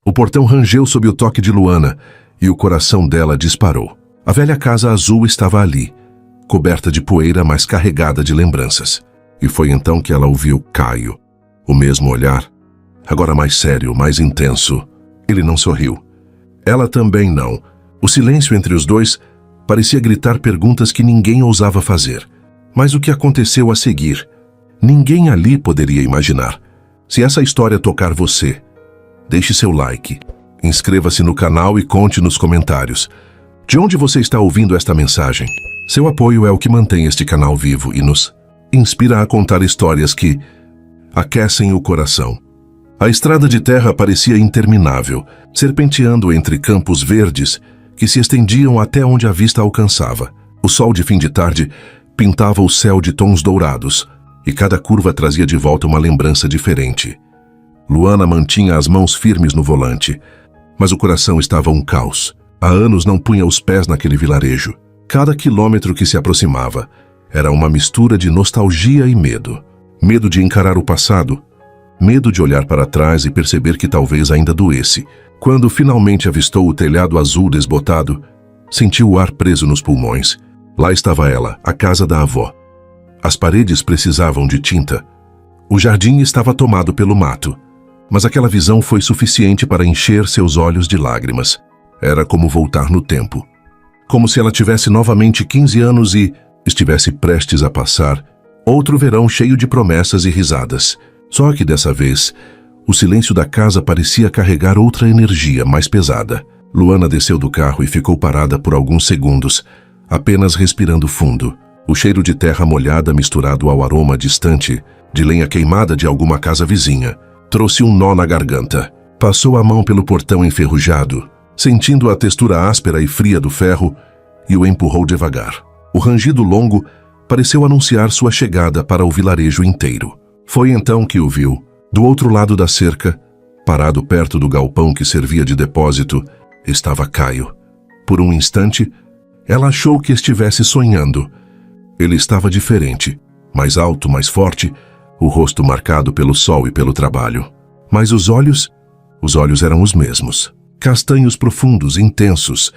O portão rangeu sob o toque de Luana e o coração dela disparou. A velha casa azul estava ali, coberta de poeira, mas carregada de lembranças. E foi então que ela ouviu Caio. O mesmo olhar, agora mais sério, mais intenso. Ele não sorriu. Ela também não. O silêncio entre os dois parecia gritar perguntas que ninguém ousava fazer. Mas o que aconteceu a seguir? Ninguém ali poderia imaginar. Se essa história tocar você, deixe seu like, inscreva-se no canal e conte nos comentários. De onde você está ouvindo esta mensagem? Seu apoio é o que mantém este canal vivo e nos inspira a contar histórias que aquecem o coração. A estrada de terra parecia interminável, serpenteando entre campos verdes que se estendiam até onde a vista alcançava. O sol de fim de tarde pintava o céu de tons dourados, e cada curva trazia de volta uma lembrança diferente. Luana mantinha as mãos firmes no volante, mas o coração estava um caos. Há anos não punha os pés naquele vilarejo. Cada quilômetro que se aproximava era uma mistura de nostalgia e medo. Medo de encarar o passado, medo de olhar para trás e perceber que talvez ainda doesse. Quando finalmente avistou o telhado azul desbotado, sentiu o ar preso nos pulmões. Lá estava ela, a casa da avó. As paredes precisavam de tinta. O jardim estava tomado pelo mato. Mas aquela visão foi suficiente para encher seus olhos de lágrimas. Era como voltar no tempo. Como se ela tivesse novamente 15 anos e estivesse prestes a passar outro verão cheio de promessas e risadas. Só que dessa vez, o silêncio da casa parecia carregar outra energia mais pesada. Luana desceu do carro e ficou parada por alguns segundos, apenas respirando fundo. O cheiro de terra molhada misturado ao aroma distante de lenha queimada de alguma casa vizinha trouxe um nó na garganta. Passou a mão pelo portão enferrujado, sentindo a textura áspera e fria do ferro, e o empurrou devagar. O rangido longo pareceu anunciar sua chegada para o vilarejo inteiro. Foi então que o viu. Do outro lado da cerca, parado perto do galpão que servia de depósito, estava Caio. Por um instante, ela achou que estivesse sonhando. Ele estava diferente, mais alto, mais forte, o rosto marcado pelo sol e pelo trabalho. Mas os olhos eram os mesmos. Castanhos profundos, intensos,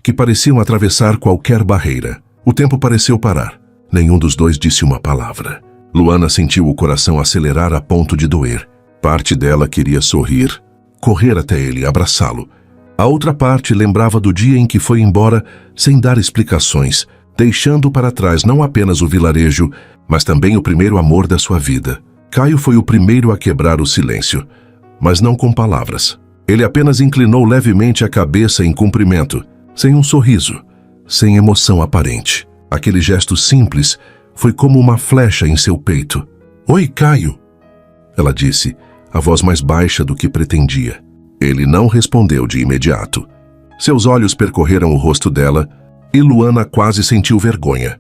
que pareciam atravessar qualquer barreira. O tempo pareceu parar. Nenhum dos dois disse uma palavra. Luana sentiu o coração acelerar a ponto de doer. Parte dela queria sorrir, correr até ele, abraçá-lo. A outra parte lembrava do dia em que foi embora sem dar explicações, deixando para trás não apenas o vilarejo, mas também o primeiro amor da sua vida. Caio foi o primeiro a quebrar o silêncio, mas não com palavras. Ele apenas inclinou levemente a cabeça em cumprimento, sem um sorriso, sem emoção aparente. Aquele gesto simples foi como uma flecha em seu peito. "Oi, Caio", ela disse, a voz mais baixa do que pretendia. Ele não respondeu de imediato. Seus olhos percorreram o rosto dela e Luana quase sentiu vergonha,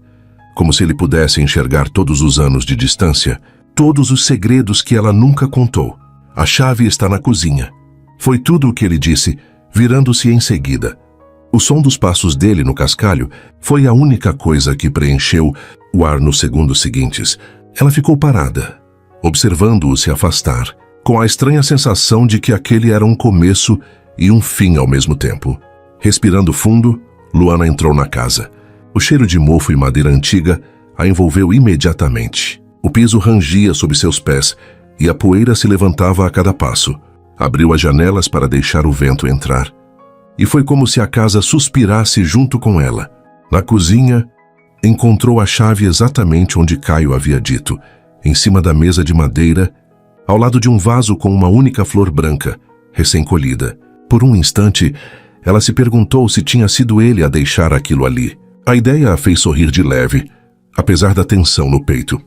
como se ele pudesse enxergar todos os anos de distância, todos os segredos que ela nunca contou. "A chave está na cozinha", foi tudo o que ele disse, virando-se em seguida. O som dos passos dele no cascalho foi a única coisa que preencheu o ar nos segundos seguintes. Ela ficou parada, observando-o se afastar, com a estranha sensação de que aquele era um começo e um fim ao mesmo tempo. Respirando fundo, Luana entrou na casa. O cheiro de mofo e madeira antiga a envolveu imediatamente. O piso rangia sob seus pés e a poeira se levantava a cada passo. Abriu as janelas para deixar o vento entrar. E foi como se a casa suspirasse junto com ela. Na cozinha, encontrou a chave exatamente onde Caio havia dito, em cima da mesa de madeira, ao lado de um vaso com uma única flor branca, recém-colhida. Por um instante, ela se perguntou se tinha sido ele a deixar aquilo ali. A ideia a fez sorrir de leve, apesar da tensão no peito.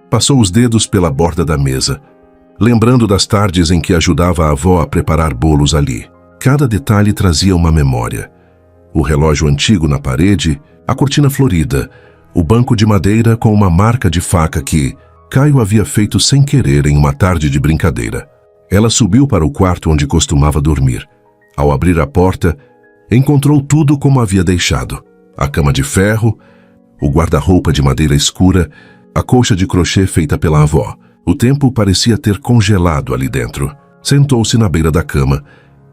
Passou os dedos pela borda da mesa, lembrando das tardes em que ajudava a avó a preparar bolos ali. Cada detalhe trazia uma memória. O relógio antigo na parede, a cortina florida, o banco de madeira com uma marca de faca que Caio havia feito sem querer em uma tarde de brincadeira. Ela subiu para o quarto onde costumava dormir. Ao abrir a porta, encontrou tudo como havia deixado. A cama de ferro, o guarda-roupa de madeira escura, a colcha de crochê feita pela avó. O tempo parecia ter congelado ali dentro. Sentou-se na beira da cama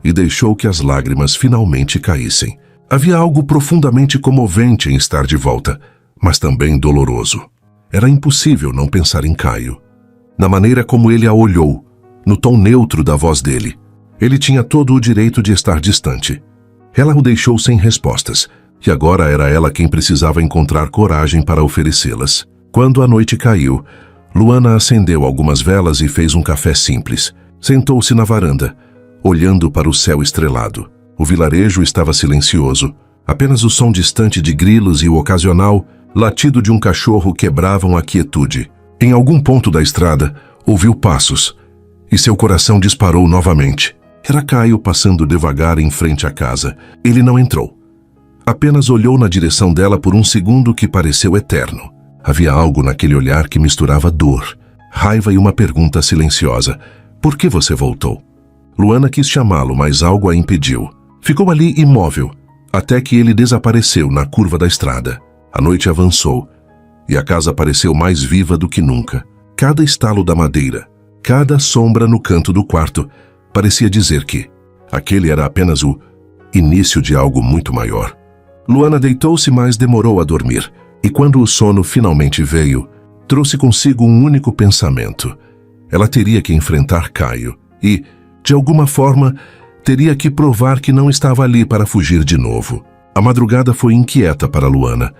e deixou que as lágrimas finalmente caíssem. Havia algo profundamente comovente em estar de volta, mas também doloroso. Era impossível não pensar em Caio. Na maneira como ele a olhou, no tom neutro da voz dele. Ele tinha todo o direito de estar distante. Ela o deixou sem respostas, e agora era ela quem precisava encontrar coragem para oferecê-las. Quando a noite caiu, Luana acendeu algumas velas e fez um café simples. Sentou-se na varanda, olhando para o céu estrelado. O vilarejo estava silencioso. Apenas o som distante de grilos e o ocasional latido de um cachorro quebravam a quietude. Em algum ponto da estrada, ouviu passos, e seu coração disparou novamente. Era Caio passando devagar em frente à casa. Ele não entrou. Apenas olhou na direção dela por um segundo que pareceu eterno. Havia algo naquele olhar que misturava dor, raiva e uma pergunta silenciosa. Por que você voltou? Luana quis chamá-lo, mas algo a impediu. Ficou ali imóvel, até que ele desapareceu na curva da estrada. A noite avançou, e a casa pareceu mais viva do que nunca. Cada estalo da madeira, cada sombra no canto do quarto, parecia dizer que aquele era apenas o início de algo muito maior. Luana deitou-se, mas demorou a dormir, e quando o sono finalmente veio, trouxe consigo um único pensamento. Ela teria que enfrentar Caio e, de alguma forma, teria que provar que não estava ali para fugir de novo. A madrugada foi inquieta para Luana.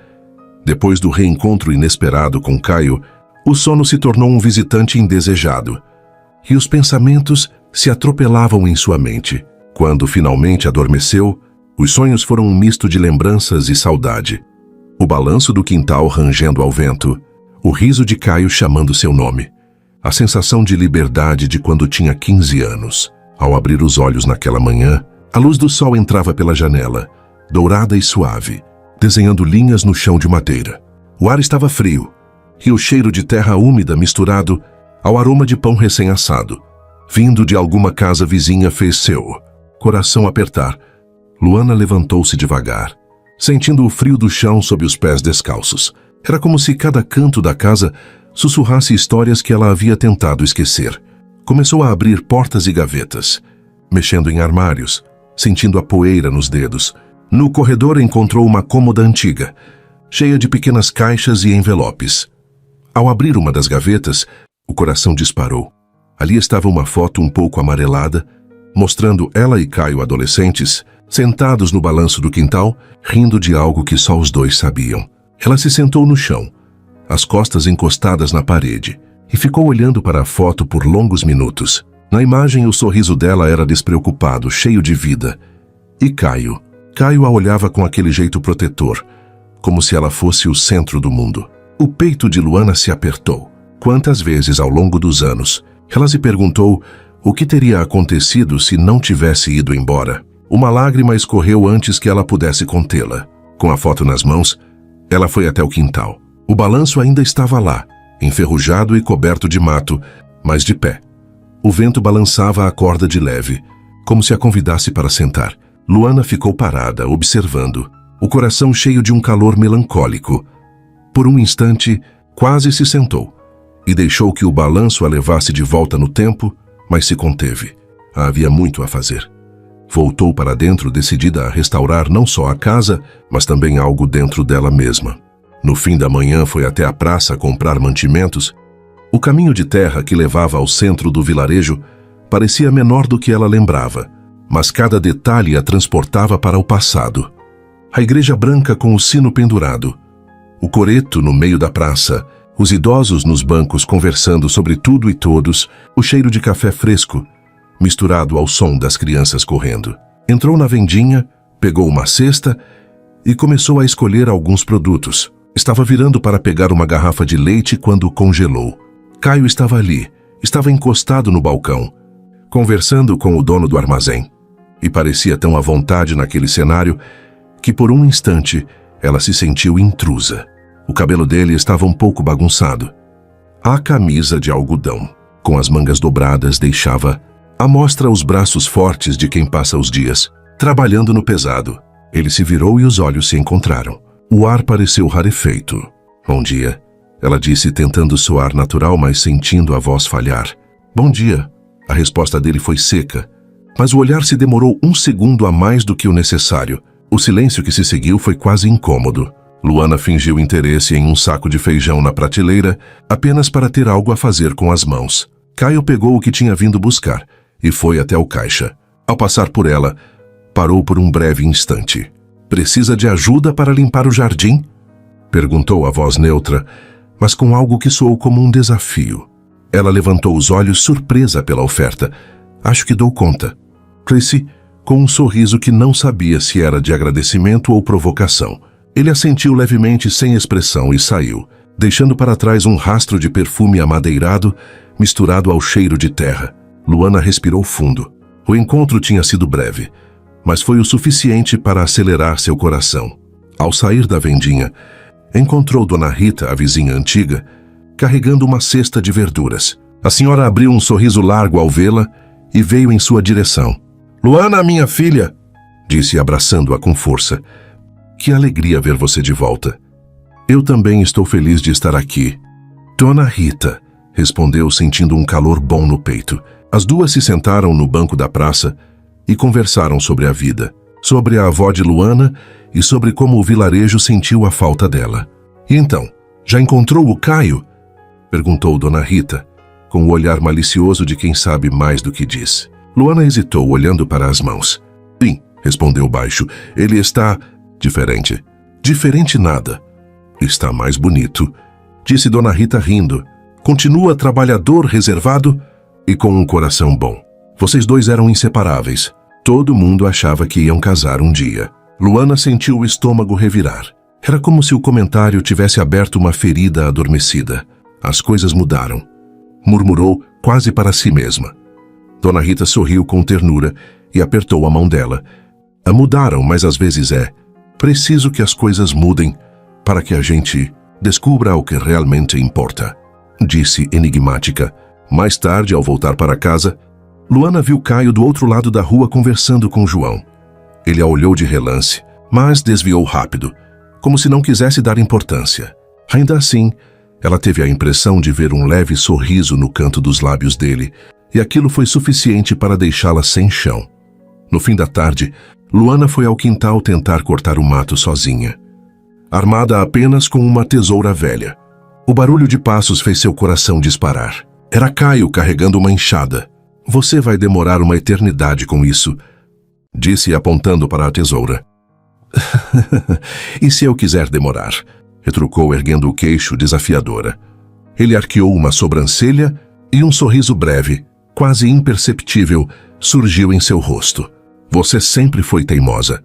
Depois do reencontro inesperado com Caio, o sono se tornou um visitante indesejado, e os pensamentos se atropelavam em sua mente. Quando finalmente adormeceu, os sonhos foram um misto de lembranças e saudade. O balanço do quintal rangendo ao vento, o riso de Caio chamando seu nome, a sensação de liberdade de quando tinha 15 anos. Ao abrir os olhos naquela manhã, a luz do sol entrava pela janela, dourada e suave, desenhando linhas no chão de madeira. O ar estava frio, e o cheiro de terra úmida misturado ao aroma de pão recém-assado, vindo de alguma casa vizinha, fez seu coração apertar. Luana levantou-se devagar, sentindo o frio do chão sob os pés descalços. Era como se cada canto da casa sussurrasse histórias que ela havia tentado esquecer. Começou a abrir portas e gavetas, mexendo em armários, sentindo a poeira nos dedos. No corredor encontrou uma cômoda antiga, cheia de pequenas caixas e envelopes. Ao abrir uma das gavetas, o coração disparou. Ali estava uma foto um pouco amarelada, mostrando ela e Caio adolescentes, sentados no balanço do quintal, rindo de algo que só os dois sabiam. Ela se sentou no chão, as costas encostadas na parede, e ficou olhando para a foto por longos minutos. Na imagem, o sorriso dela era despreocupado, cheio de vida. E Caio a olhava com aquele jeito protetor, como se ela fosse o centro do mundo. O peito de Luana se apertou. Quantas vezes ao longo dos anos, ela se perguntou o que teria acontecido se não tivesse ido embora. Uma lágrima escorreu antes que ela pudesse contê-la. Com a foto nas mãos, ela foi até o quintal. O balanço ainda estava lá, enferrujado e coberto de mato, mas de pé. O vento balançava a corda de leve, como se a convidasse para sentar. Luana ficou parada, observando, o coração cheio de um calor melancólico. Por um instante, quase se sentou, e deixou que o balanço a levasse de volta no tempo, mas se conteve. Havia muito a fazer. Voltou para dentro, decidida a restaurar não só a casa, mas também algo dentro dela mesma. No fim da manhã foi até a praça comprar mantimentos. O caminho de terra que levava ao centro do vilarejo parecia menor do que ela lembrava, mas cada detalhe a transportava para o passado. A igreja branca com o sino pendurado, o coreto no meio da praça, os idosos nos bancos conversando sobre tudo e todos, o cheiro de café fresco, misturado ao som das crianças correndo. Entrou na vendinha, pegou uma cesta e começou a escolher alguns produtos. Estava virando para pegar uma garrafa de leite quando congelou. Caio estava ali, estava encostado no balcão, conversando com o dono do armazém. E parecia tão à vontade naquele cenário que por um instante ela se sentiu intrusa. O cabelo dele estava um pouco bagunçado. A camisa de algodão, com as mangas dobradas, deixava à mostra os braços fortes de quem passa os dias, trabalhando no pesado. Ele se virou e os olhos se encontraram. O ar pareceu rarefeito. Bom dia, ela disse, tentando soar natural, mas sentindo a voz falhar. Bom dia. A resposta dele foi seca, mas o olhar se demorou um segundo a mais do que o necessário. O silêncio que se seguiu foi quase incômodo. Luana fingiu interesse em um saco de feijão na prateleira, apenas para ter algo a fazer com as mãos. Caio pegou o que tinha vindo buscar e foi até o caixa. Ao passar por ela, parou por um breve instante. "Precisa de ajuda para limpar o jardim?" perguntou a voz neutra, mas com algo que soou como um desafio. Ela levantou os olhos, surpresa pela oferta. "Acho que dou conta", disse, com um sorriso que não sabia se era de agradecimento ou provocação. Ele assentiu levemente sem expressão e saiu, deixando para trás um rastro de perfume amadeirado misturado ao cheiro de terra. Luana respirou fundo. O encontro tinha sido breve, mas foi o suficiente para acelerar seu coração. Ao sair da vendinha, encontrou Dona Rita, a vizinha antiga, carregando uma cesta de verduras. A senhora abriu um sorriso largo ao vê-la e veio em sua direção. "Luana, minha filha", disse abraçando-a com força. "Que alegria ver você de volta." "Eu também estou feliz de estar aqui." "Dona Rita", respondeu sentindo um calor bom no peito. As duas se sentaram no banco da praça e conversaram sobre a vida, sobre a avó de Luana e sobre como o vilarejo sentiu a falta dela. "E então, já encontrou o Caio?" perguntou Dona Rita, com o olhar malicioso de quem sabe mais do que diz. Luana hesitou, olhando para as mãos. "Sim", respondeu baixo, "ele está diferente." "Diferente nada. Está mais bonito", disse Dona Rita rindo. "Continua trabalhador, reservado e com um coração bom. Vocês dois eram inseparáveis. Todo mundo achava que iam casar um dia." Luana sentiu o estômago revirar. Era como se o comentário tivesse aberto uma ferida adormecida. "As coisas mudaram", murmurou quase para si mesma. Dona Rita sorriu com ternura e apertou a mão dela. "Mudaram, mas às vezes é preciso que as coisas mudem para que a gente descubra o que realmente importa", disse enigmática. Mais tarde, ao voltar para casa, Luana viu Caio do outro lado da rua conversando com João. Ele a olhou de relance, mas desviou rápido, como se não quisesse dar importância. Ainda assim, ela teve a impressão de ver um leve sorriso no canto dos lábios dele, e aquilo foi suficiente para deixá-la sem chão. No fim da tarde, Luana foi ao quintal tentar cortar o mato sozinha, armada apenas com uma tesoura velha. O barulho de passos fez seu coração disparar. Era Caio carregando uma enxada. "Você vai demorar uma eternidade com isso", disse apontando para a tesoura. "E se eu quiser demorar?", retrucou erguendo o queixo desafiadora. Ele arqueou uma sobrancelha e um sorriso breve, quase imperceptível, surgiu em seu rosto. "Você sempre foi teimosa."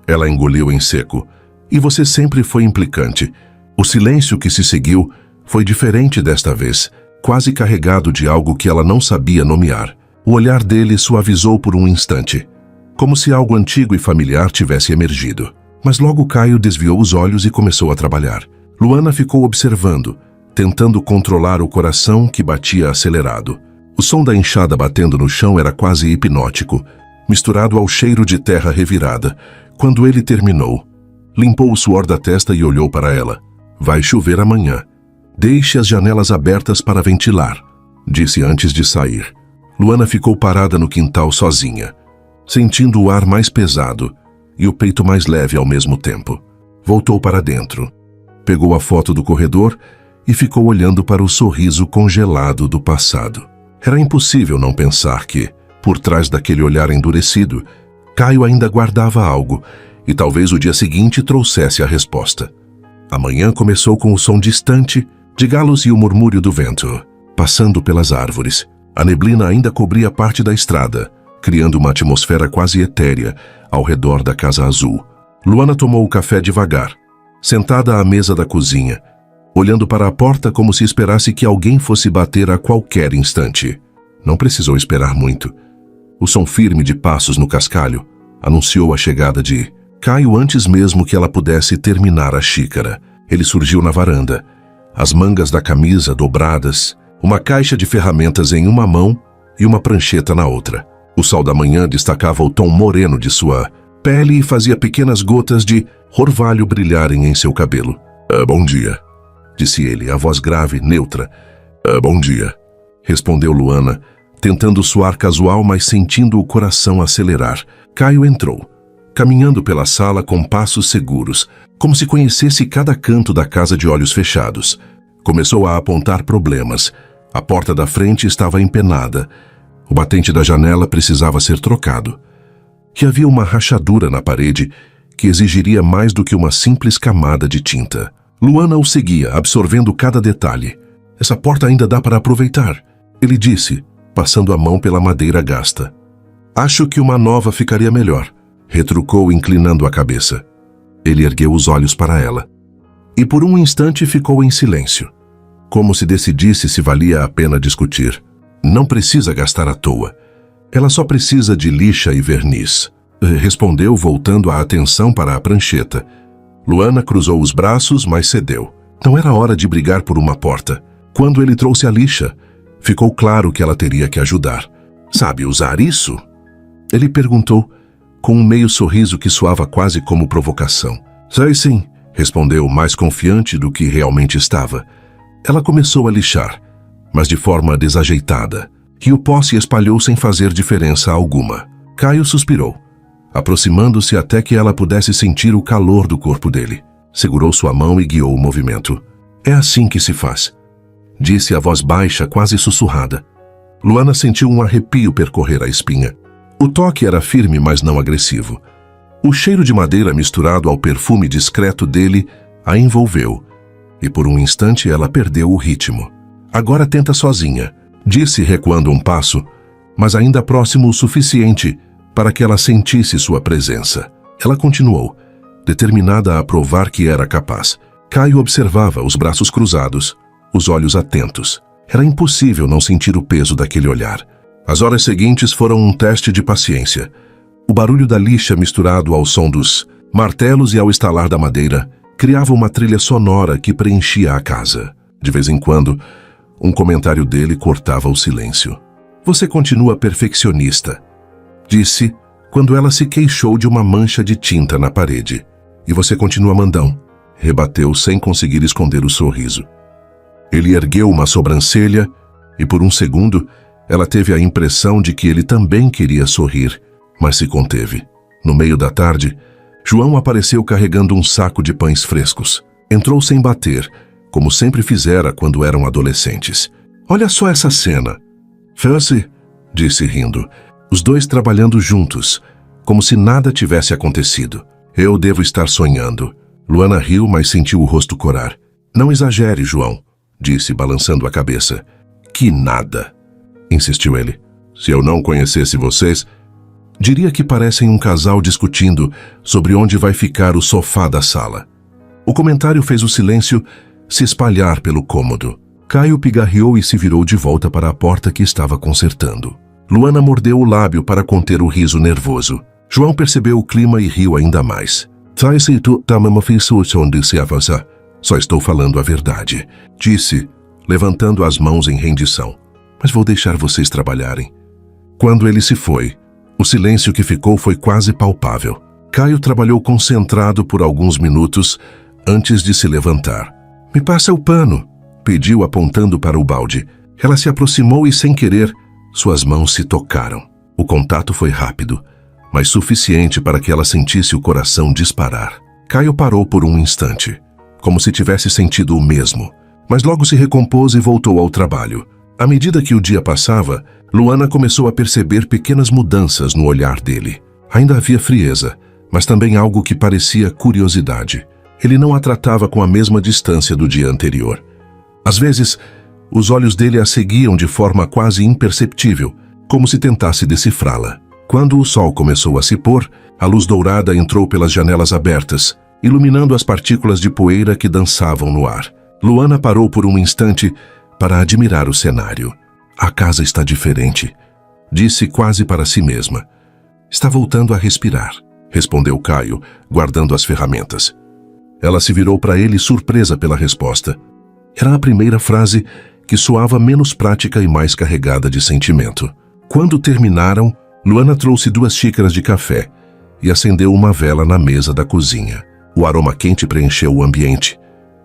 Ela engoliu em seco. "E você sempre foi implicante." O silêncio que se seguiu foi diferente desta vez, quase carregado de algo que ela não sabia nomear. O olhar dele suavizou por um instante, como se algo antigo e familiar tivesse emergido. Mas logo Caio desviou os olhos e começou a trabalhar. Luana ficou observando, tentando controlar o coração que batia acelerado. O som da enxada batendo no chão era quase hipnótico, misturado ao cheiro de terra revirada. Quando ele terminou, limpou o suor da testa e olhou para ela. "Vai chover amanhã. Deixe as janelas abertas para ventilar", disse antes de sair. Luana ficou parada no quintal sozinha, sentindo o ar mais pesado e o peito mais leve ao mesmo tempo. Voltou para dentro, pegou a foto do corredor e ficou olhando para o sorriso congelado do passado. Era impossível não pensar que, por trás daquele olhar endurecido, Caio ainda guardava algo, e talvez o dia seguinte trouxesse a resposta. A manhã começou com o som distante de galos e o murmúrio do vento, passando pelas árvores. A neblina ainda cobria parte da estrada, criando uma atmosfera quase etérea ao redor da casa azul. Luana tomou o café devagar, sentada à mesa da cozinha, olhando para a porta como se esperasse que alguém fosse bater a qualquer instante. Não precisou esperar muito. O som firme de passos no cascalho anunciou a chegada de Caio antes mesmo que ela pudesse terminar a xícara. Ele surgiu na varanda, as mangas da camisa dobradas, uma caixa de ferramentas em uma mão e uma prancheta na outra. O sol da manhã destacava o tom moreno de sua pele e fazia pequenas gotas de orvalho brilharem em seu cabelo. Bom dia", disse ele, a voz grave, neutra. Bom dia", respondeu Luana, tentando soar casual, mas sentindo o coração acelerar. Caio entrou, caminhando pela sala com passos seguros, como se conhecesse cada canto da casa de olhos fechados. Começou a apontar problemas. A porta da frente estava empenada. O batente da janela precisava ser trocado. Que havia uma rachadura na parede que exigiria mais do que uma simples camada de tinta. Luana o seguia, absorvendo cada detalhe. Essa porta ainda dá para aproveitar, ele disse, passando a mão pela madeira gasta. Acho que uma nova ficaria melhor, retrucou, inclinando a cabeça. Ele ergueu os olhos para ela. E por um instante ficou em silêncio, como se decidisse se valia a pena discutir. Não precisa gastar à toa. Ela só precisa de lixa e verniz, respondeu, voltando a atenção para a prancheta. Luana cruzou os braços, mas cedeu. Não era hora de brigar por uma porta. Quando ele trouxe a lixa, ficou claro que ela teria que ajudar. Sabe usar isso? Ele perguntou, com um meio sorriso que soava quase como provocação. Sei sim, respondeu, mais confiante do que realmente estava. Ela começou a lixar, mas de forma desajeitada, e o pó se espalhou sem fazer diferença alguma. Caio suspirou, aproximando-se até que ela pudesse sentir o calor do corpo dele. Segurou sua mão e guiou o movimento. É assim que se faz, disse a voz baixa, quase sussurrada. Luana sentiu um arrepio percorrer a espinha. O toque era firme, mas não agressivo. O cheiro de madeira misturado ao perfume discreto dele a envolveu, e por um instante ela perdeu o ritmo. Agora tenta sozinha, disse, recuando um passo, mas ainda próximo o suficiente para que ela sentisse sua presença. Ela continuou, determinada a provar que era capaz. Caio observava, os braços cruzados, os olhos atentos. Era impossível não sentir o peso daquele olhar. As horas seguintes foram um teste de paciência. O barulho da lixa misturado ao som dos martelos e ao estalar da madeira criava uma trilha sonora que preenchia a casa. De vez em quando, um comentário dele cortava o silêncio. Você continua perfeccionista, disse, quando ela se queixou de uma mancha de tinta na parede. E você continua mandão, rebateu sem conseguir esconder o sorriso. Ele ergueu uma sobrancelha e por um segundo ela teve a impressão de que ele também queria sorrir, mas se conteve. No meio da tarde, João apareceu carregando um saco de pães frescos. Entrou sem bater, como sempre fizera quando eram adolescentes. Olha só essa cena. Fancy, disse rindo, os dois trabalhando juntos, como se nada tivesse acontecido. Eu devo estar sonhando. Luana riu, mas sentiu o rosto corar. Não exagere, João, disse, balançando a cabeça. Que nada, insistiu ele. Se eu não conhecesse vocês, diria que parecem um casal discutindo sobre onde vai ficar o sofá da sala. O comentário fez o silêncio se espalhar pelo cômodo. Caio pigarreou e se virou de volta para a porta que estava consertando. Luana mordeu o lábio para conter o riso nervoso. João percebeu o clima e riu ainda mais. Só estou falando a verdade, disse, levantando as mãos em rendição. Mas vou deixar vocês trabalharem. Quando ele se foi, o silêncio que ficou foi quase palpável. Caio trabalhou concentrado por alguns minutos antes de se levantar. Me passa o pano, pediu, apontando para o balde. Ela se aproximou e, sem querer, suas mãos se tocaram. O contato foi rápido, mas suficiente para que ela sentisse o coração disparar. Caio parou por um instante, como se tivesse sentido o mesmo, mas logo se recompôs e voltou ao trabalho. À medida que o dia passava, Luana começou a perceber pequenas mudanças no olhar dele. Ainda havia frieza, mas também algo que parecia curiosidade. Ele não a tratava com a mesma distância do dia anterior. Às vezes, os olhos dele a seguiam de forma quase imperceptível, como se tentasse decifrá-la. Quando o sol começou a se pôr, a luz dourada entrou pelas janelas abertas, iluminando as partículas de poeira que dançavam no ar. Luana parou por um instante para admirar o cenário. A casa está diferente, disse quase para si mesma. Está voltando a respirar, respondeu Caio, guardando as ferramentas. Ela se virou para ele surpresa pela resposta. Era a primeira frase que soava menos prática e mais carregada de sentimento. Quando terminaram, Luana trouxe 2 xícaras de café e acendeu uma vela na mesa da cozinha. O aroma quente preencheu o ambiente,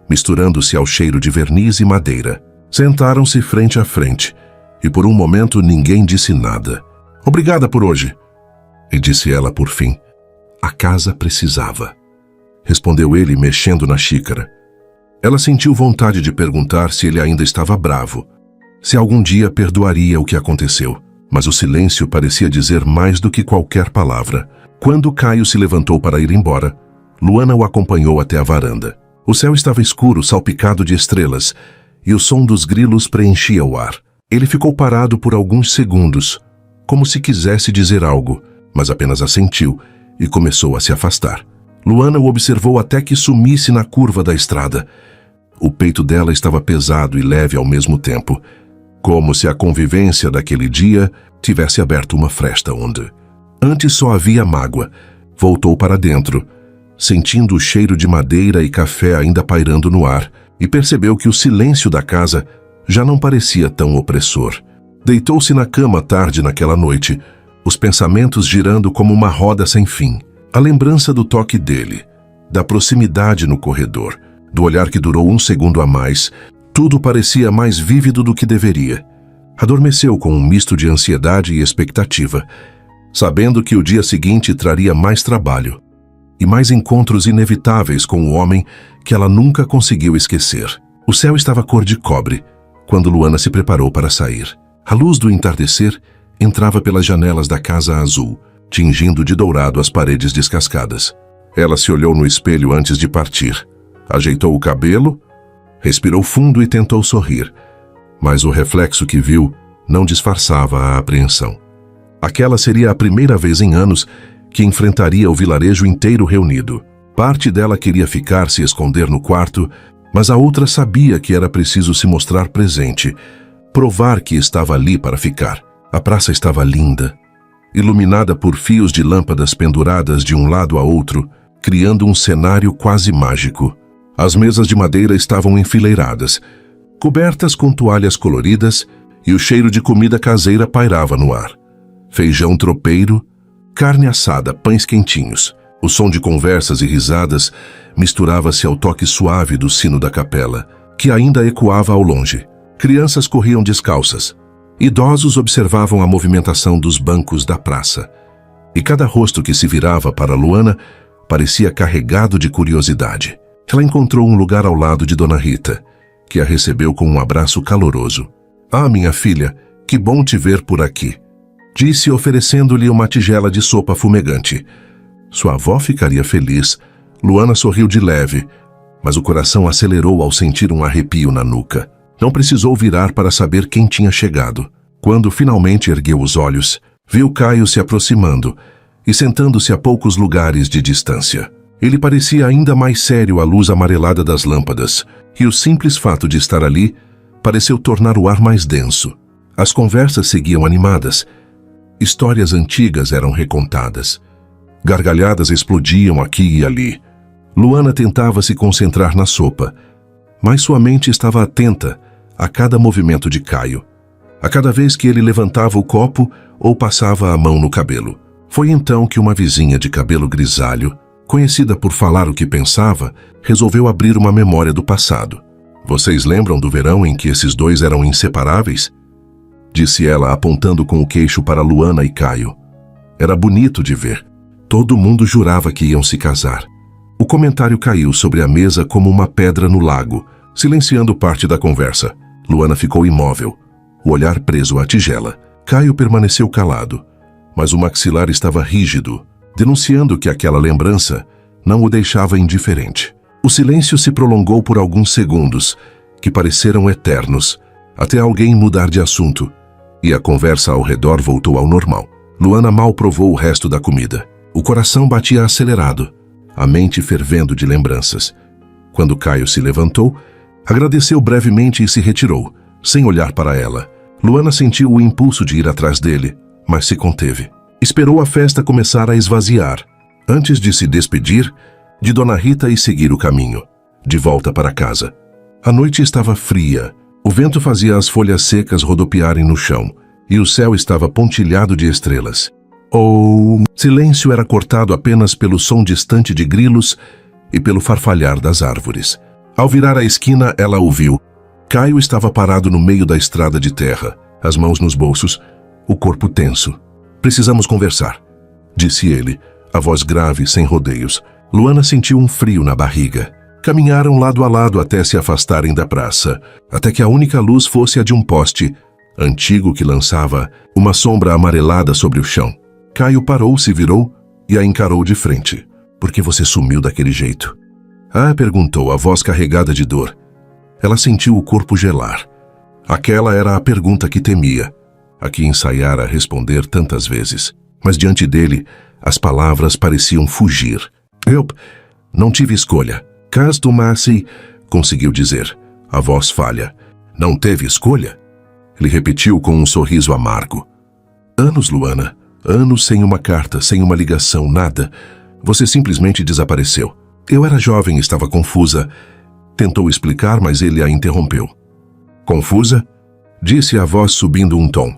misturando-se ao cheiro de verniz e madeira. Sentaram-se frente a frente, e por um momento ninguém disse nada. Obrigada por hoje. E disse ela por fim. A casa precisava. Respondeu ele, mexendo na xícara. Ela sentiu vontade de perguntar se ele ainda estava bravo, se algum dia perdoaria o que aconteceu, mas o silêncio parecia dizer mais do que qualquer palavra. Quando Caio se levantou para ir embora, Luana o acompanhou até a varanda. O céu estava escuro, salpicado de estrelas, e o som dos grilos preenchia o ar. Ele ficou parado por alguns segundos, como se quisesse dizer algo, mas apenas assentiu e começou a se afastar. Luana o observou até que sumisse na curva da estrada. O peito dela estava pesado e leve ao mesmo tempo, como se a convivência daquele dia tivesse aberto uma fresta onde antes só havia mágoa. Voltou para dentro, sentindo o cheiro de madeira e café ainda pairando no ar, e percebeu que o silêncio da casa já não parecia tão opressor. Deitou-se na cama tarde naquela noite, os pensamentos girando como uma roda sem fim. A lembrança do toque dele, da proximidade no corredor, do olhar que durou um segundo a mais, tudo parecia mais vívido do que deveria. Adormeceu com um misto de ansiedade e expectativa, sabendo que o dia seguinte traria mais trabalho e mais encontros inevitáveis com o homem que ela nunca conseguiu esquecer. O céu estava cor de cobre quando Luana se preparou para sair. A luz do entardecer entrava pelas janelas da casa azul, tingindo de dourado as paredes descascadas. Ela se olhou no espelho antes de partir. Ajeitou o cabelo, respirou fundo e tentou sorrir, mas o reflexo que viu não disfarçava a apreensão. Aquela seria a primeira vez em anos que enfrentaria o vilarejo inteiro reunido. Parte dela queria ficar, se esconder no quarto, mas a outra sabia que era preciso se mostrar presente, provar que estava ali para ficar. A praça estava linda, iluminada por fios de lâmpadas penduradas de um lado a outro, criando um cenário quase mágico. As mesas de madeira estavam enfileiradas, cobertas com toalhas coloridas, e o cheiro de comida caseira pairava no ar. Feijão tropeiro, carne assada, pães quentinhos. O som de conversas e risadas misturava-se ao toque suave do sino da capela, que ainda ecoava ao longe. Crianças corriam descalças. Idosos observavam a movimentação dos bancos da praça. E cada rosto que se virava para Luana parecia carregado de curiosidade. Ela encontrou um lugar ao lado de Dona Rita, que a recebeu com um abraço caloroso. "Ah, minha filha, que bom te ver por aqui", disse, oferecendo-lhe uma tigela de sopa fumegante. Sua avó ficaria feliz. Luana sorriu de leve, mas o coração acelerou ao sentir um arrepio na nuca. Não precisou virar para saber quem tinha chegado. Quando finalmente ergueu os olhos, viu Caio se aproximando e sentando-se a poucos lugares de distância. Ele parecia ainda mais sério à luz amarelada das lâmpadas, e o simples fato de estar ali pareceu tornar o ar mais denso. As conversas seguiam animadas. Histórias antigas eram recontadas. Gargalhadas explodiam aqui e ali. Luana tentava se concentrar na sopa, mas sua mente estava atenta a cada movimento de Caio, a cada vez que ele levantava o copo ou passava a mão no cabelo. Foi então que uma vizinha de cabelo grisalho, conhecida por falar o que pensava, resolveu abrir uma memória do passado. "Vocês lembram do verão em que esses dois eram inseparáveis?", disse ela, apontando com o queixo para Luana e Caio. Era bonito de ver. Todo mundo jurava que iam se casar. O comentário caiu sobre a mesa como uma pedra no lago, silenciando parte da conversa. Luana ficou imóvel, o olhar preso à tigela. Caio permaneceu calado, mas o maxilar estava rígido, denunciando que aquela lembrança não o deixava indiferente. O silêncio se prolongou por alguns segundos, que pareceram eternos, até alguém mudar de assunto, e a conversa ao redor voltou ao normal. Luana mal provou o resto da comida. O coração batia acelerado, a mente fervendo de lembranças. Quando Caio se levantou, agradeceu brevemente e se retirou, sem olhar para ela. Luana sentiu o impulso de ir atrás dele, mas se conteve. Esperou a festa começar a esvaziar, antes de se despedir de Dona Rita e seguir o caminho, de volta para casa. A noite estava fria, o vento fazia as folhas secas rodopiarem no chão, e o céu estava pontilhado de estrelas. O silêncio era cortado apenas pelo som distante de grilos e pelo farfalhar das árvores. Ao virar a esquina, ela ouviu. Caio estava parado no meio da estrada de terra, as mãos nos bolsos, o corpo tenso. Precisamos conversar, disse ele, a voz grave, sem rodeios. Luana sentiu um frio na barriga. Caminharam lado a lado até se afastarem da praça, até que a única luz fosse a de um poste antigo que lançava uma sombra amarelada sobre o chão. Caio parou, se virou e a encarou de frente. Por que você sumiu daquele jeito? Perguntou, a voz carregada de dor. Ela sentiu o corpo gelar. Aquela era a pergunta que temia, a que ensaiara responder tantas vezes. Mas diante dele, as palavras pareciam fugir. Eu não tive escolha. Caso tomasse, conseguiu dizer, a voz falha. Não teve escolha? Ele repetiu com um sorriso amargo. Anos, Luana. Anos sem uma carta, sem uma ligação, nada. Você simplesmente desapareceu. Eu era jovem, estava confusa. Tentou explicar, mas ele a interrompeu. Confusa? Disse a voz subindo um tom.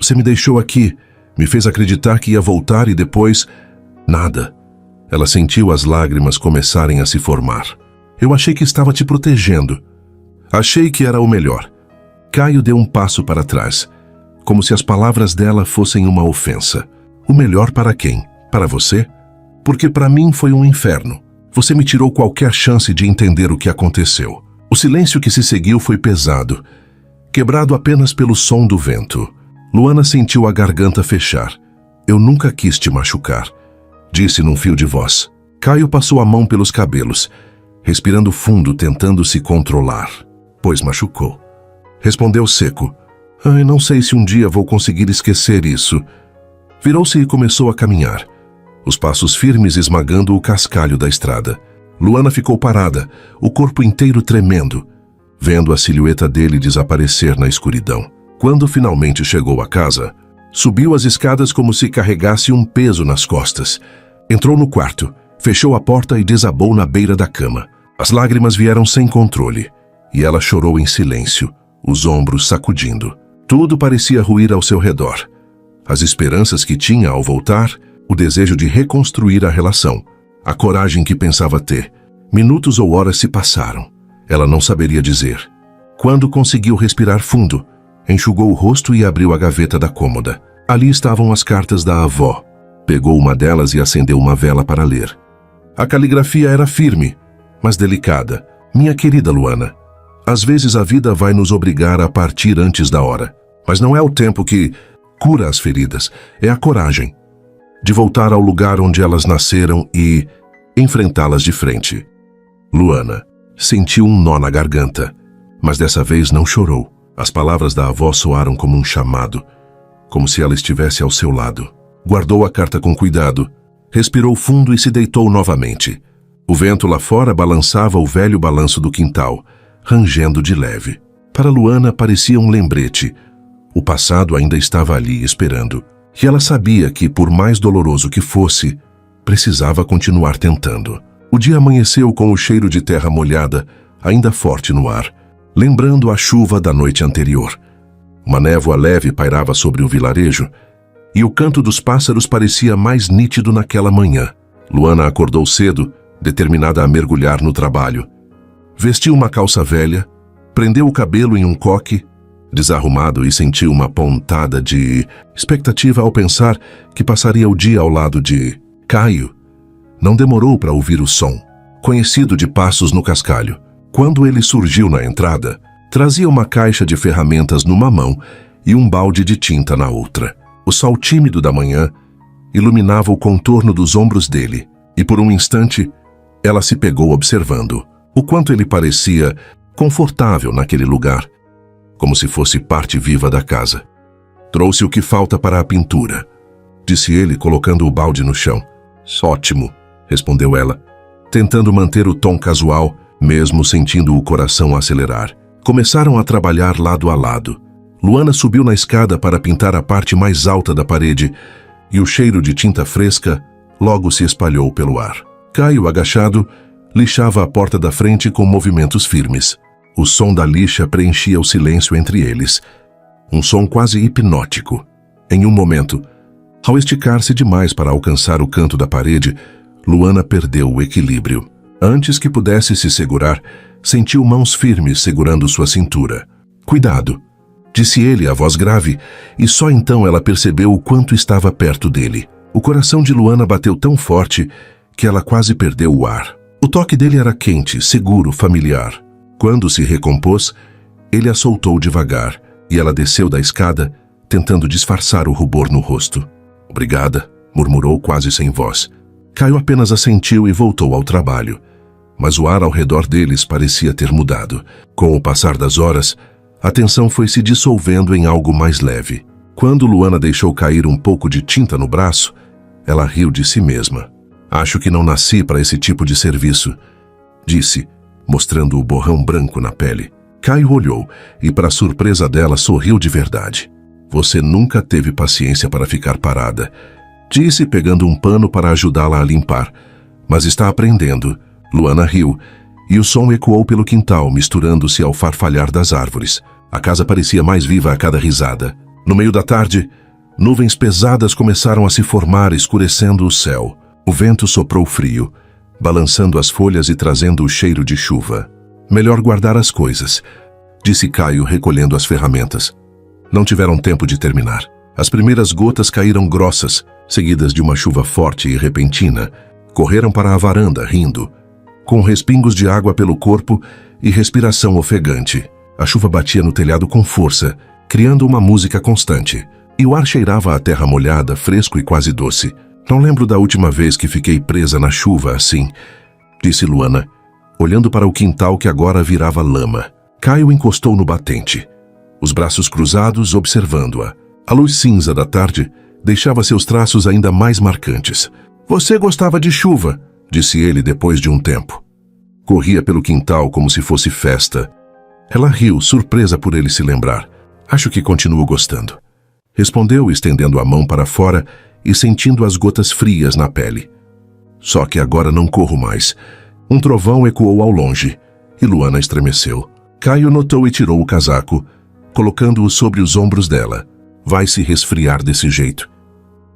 Você me deixou aqui, me fez acreditar que ia voltar e depois... Nada. Ela sentiu as lágrimas começarem a se formar. Eu achei que estava te protegendo. Achei que era o melhor. Caio deu um passo para trás, como se as palavras dela fossem uma ofensa. O melhor para quem? Para você? Porque para mim foi um inferno. Você me tirou qualquer chance de entender o que aconteceu. O silêncio que se seguiu foi pesado, quebrado apenas pelo som do vento. Luana sentiu a garganta fechar. Eu nunca quis te machucar, disse num fio de voz. Caio passou a mão pelos cabelos, respirando fundo, tentando se controlar. Pois machucou. Respondeu seco. Não sei se um dia vou conseguir esquecer isso. Virou-se e começou a caminhar, os passos firmes esmagando o cascalho da estrada. Luana ficou parada, o corpo inteiro tremendo, vendo a silhueta dele desaparecer na escuridão. Quando finalmente chegou à casa, subiu as escadas como se carregasse um peso nas costas. Entrou no quarto, fechou a porta e desabou na beira da cama. As lágrimas vieram sem controle, e ela chorou em silêncio, os ombros sacudindo. Tudo parecia ruir ao seu redor. As esperanças que tinha ao voltar, o desejo de reconstruir a relação, a coragem que pensava ter. Minutos ou horas se passaram. Ela não saberia dizer. Quando conseguiu respirar fundo, enxugou o rosto e abriu a gaveta da cômoda. Ali estavam as cartas da avó. Pegou uma delas e acendeu uma vela para ler. A caligrafia era firme, mas delicada. Minha querida Luana, às vezes a vida vai nos obrigar a partir antes da hora. Mas não é o tempo que cura as feridas, é a coragem de voltar ao lugar onde elas nasceram e enfrentá-las de frente. Luana sentiu um nó na garganta, mas dessa vez não chorou. As palavras da avó soaram como um chamado, como se ela estivesse ao seu lado. Guardou a carta com cuidado, respirou fundo e se deitou novamente. O vento lá fora balançava o velho balanço do quintal, rangendo de leve. Para Luana parecia um lembrete. O passado ainda estava ali esperando, e ela sabia que, por mais doloroso que fosse, precisava continuar tentando. O dia amanheceu com o cheiro de terra molhada, ainda forte no ar, lembrando a chuva da noite anterior. Uma névoa leve pairava sobre o vilarejo, e o canto dos pássaros parecia mais nítido naquela manhã. Luana acordou cedo, determinada a mergulhar no trabalho. Vestiu uma calça velha, prendeu o cabelo em um coque, desarrumado, e sentiu uma pontada de expectativa ao pensar que passaria o dia ao lado de Caio. Não demorou para ouvir o som, conhecido de passos no cascalho. Quando ele surgiu na entrada, trazia uma caixa de ferramentas numa mão e um balde de tinta na outra. O sol tímido da manhã iluminava o contorno dos ombros dele, e por um instante ela se pegou observando o quanto ele parecia confortável naquele lugar, como se fosse parte viva da casa. Trouxe o que falta para a pintura, disse ele, colocando o balde no chão. Ótimo, respondeu ela, tentando manter o tom casual, mesmo sentindo o coração acelerar. Começaram a trabalhar lado a lado. Luana subiu na escada para pintar a parte mais alta da parede, e o cheiro de tinta fresca logo se espalhou pelo ar. Caio, agachado, lixava a porta da frente com movimentos firmes. O som da lixa preenchia o silêncio entre eles, um som quase hipnótico. Em um momento, ao esticar-se demais para alcançar o canto da parede, Luana perdeu o equilíbrio. Antes que pudesse se segurar, sentiu mãos firmes segurando sua cintura. Cuidado, disse ele a voz grave, e só então ela percebeu o quanto estava perto dele. O coração de Luana bateu tão forte que ela quase perdeu o ar. O toque dele era quente, seguro, familiar. Quando se recompôs, ele a soltou devagar, e ela desceu da escada, tentando disfarçar o rubor no rosto. "Obrigada", murmurou quase sem voz. Caio apenas assentiu e voltou ao trabalho. Mas o ar ao redor deles parecia ter mudado. Com o passar das horas, a tensão foi se dissolvendo em algo mais leve. Quando Luana deixou cair um pouco de tinta no braço, ela riu de si mesma. "Acho que não nasci para esse tipo de serviço", disse, mostrando o borrão branco na pele. Caio olhou e, para surpresa dela, sorriu de verdade. "Você nunca teve paciência para ficar parada", disse, pegando um pano para ajudá-la a limpar. "Mas está aprendendo." Luana riu, e o som ecoou pelo quintal, misturando-se ao farfalhar das árvores. A casa parecia mais viva a cada risada. No meio da tarde, nuvens pesadas começaram a se formar, escurecendo o céu. O vento soprou frio, balançando as folhas e trazendo o cheiro de chuva. "Melhor guardar as coisas", disse Caio, recolhendo as ferramentas. Não tiveram tempo de terminar. As primeiras gotas caíram grossas, seguidas de uma chuva forte e repentina. Correram para a varanda, rindo, com respingos de água pelo corpo e respiração ofegante. A chuva batia no telhado com força, criando uma música constante. E o ar cheirava a terra molhada, fresco e quase doce. "Não lembro da última vez que fiquei presa na chuva assim", disse Luana, olhando para o quintal que agora virava lama. Caio encostou no batente, os braços cruzados, observando-a. A luz cinza da tarde deixava seus traços ainda mais marcantes. "Você gostava de chuva", disse ele depois de um tempo. Corria pelo quintal como se fosse festa. Ela riu, surpresa por ele se lembrar. "Acho que continuo gostando", respondeu, estendendo a mão para fora e sentindo as gotas frias na pele. "Só que agora não corro mais." Um trovão ecoou ao longe, e Luana estremeceu. Caio notou e tirou o casaco, colocando-o sobre os ombros dela. "Vai se resfriar desse jeito",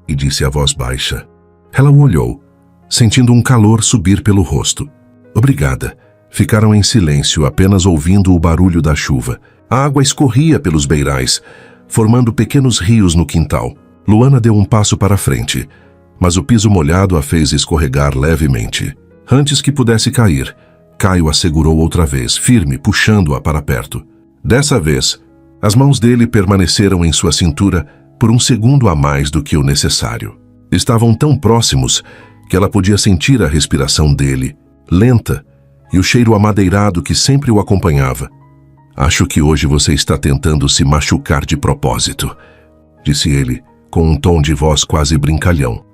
e disse a voz baixa. Ela o olhou, sentindo um calor subir pelo rosto. "Obrigada." Ficaram em silêncio, apenas ouvindo o barulho da chuva. A água escorria pelos beirais, formando pequenos rios no quintal. Luana deu um passo para frente, mas o piso molhado a fez escorregar levemente. Antes que pudesse cair, Caio a segurou outra vez, firme, puxando-a para perto. Dessa vez, as mãos dele permaneceram em sua cintura por um segundo a mais do que o necessário. Estavam tão próximos que ela podia sentir a respiração dele, lenta, e o cheiro amadeirado que sempre o acompanhava. "Acho que hoje você está tentando se machucar de propósito", disse ele, com um tom de voz quase brincalhão.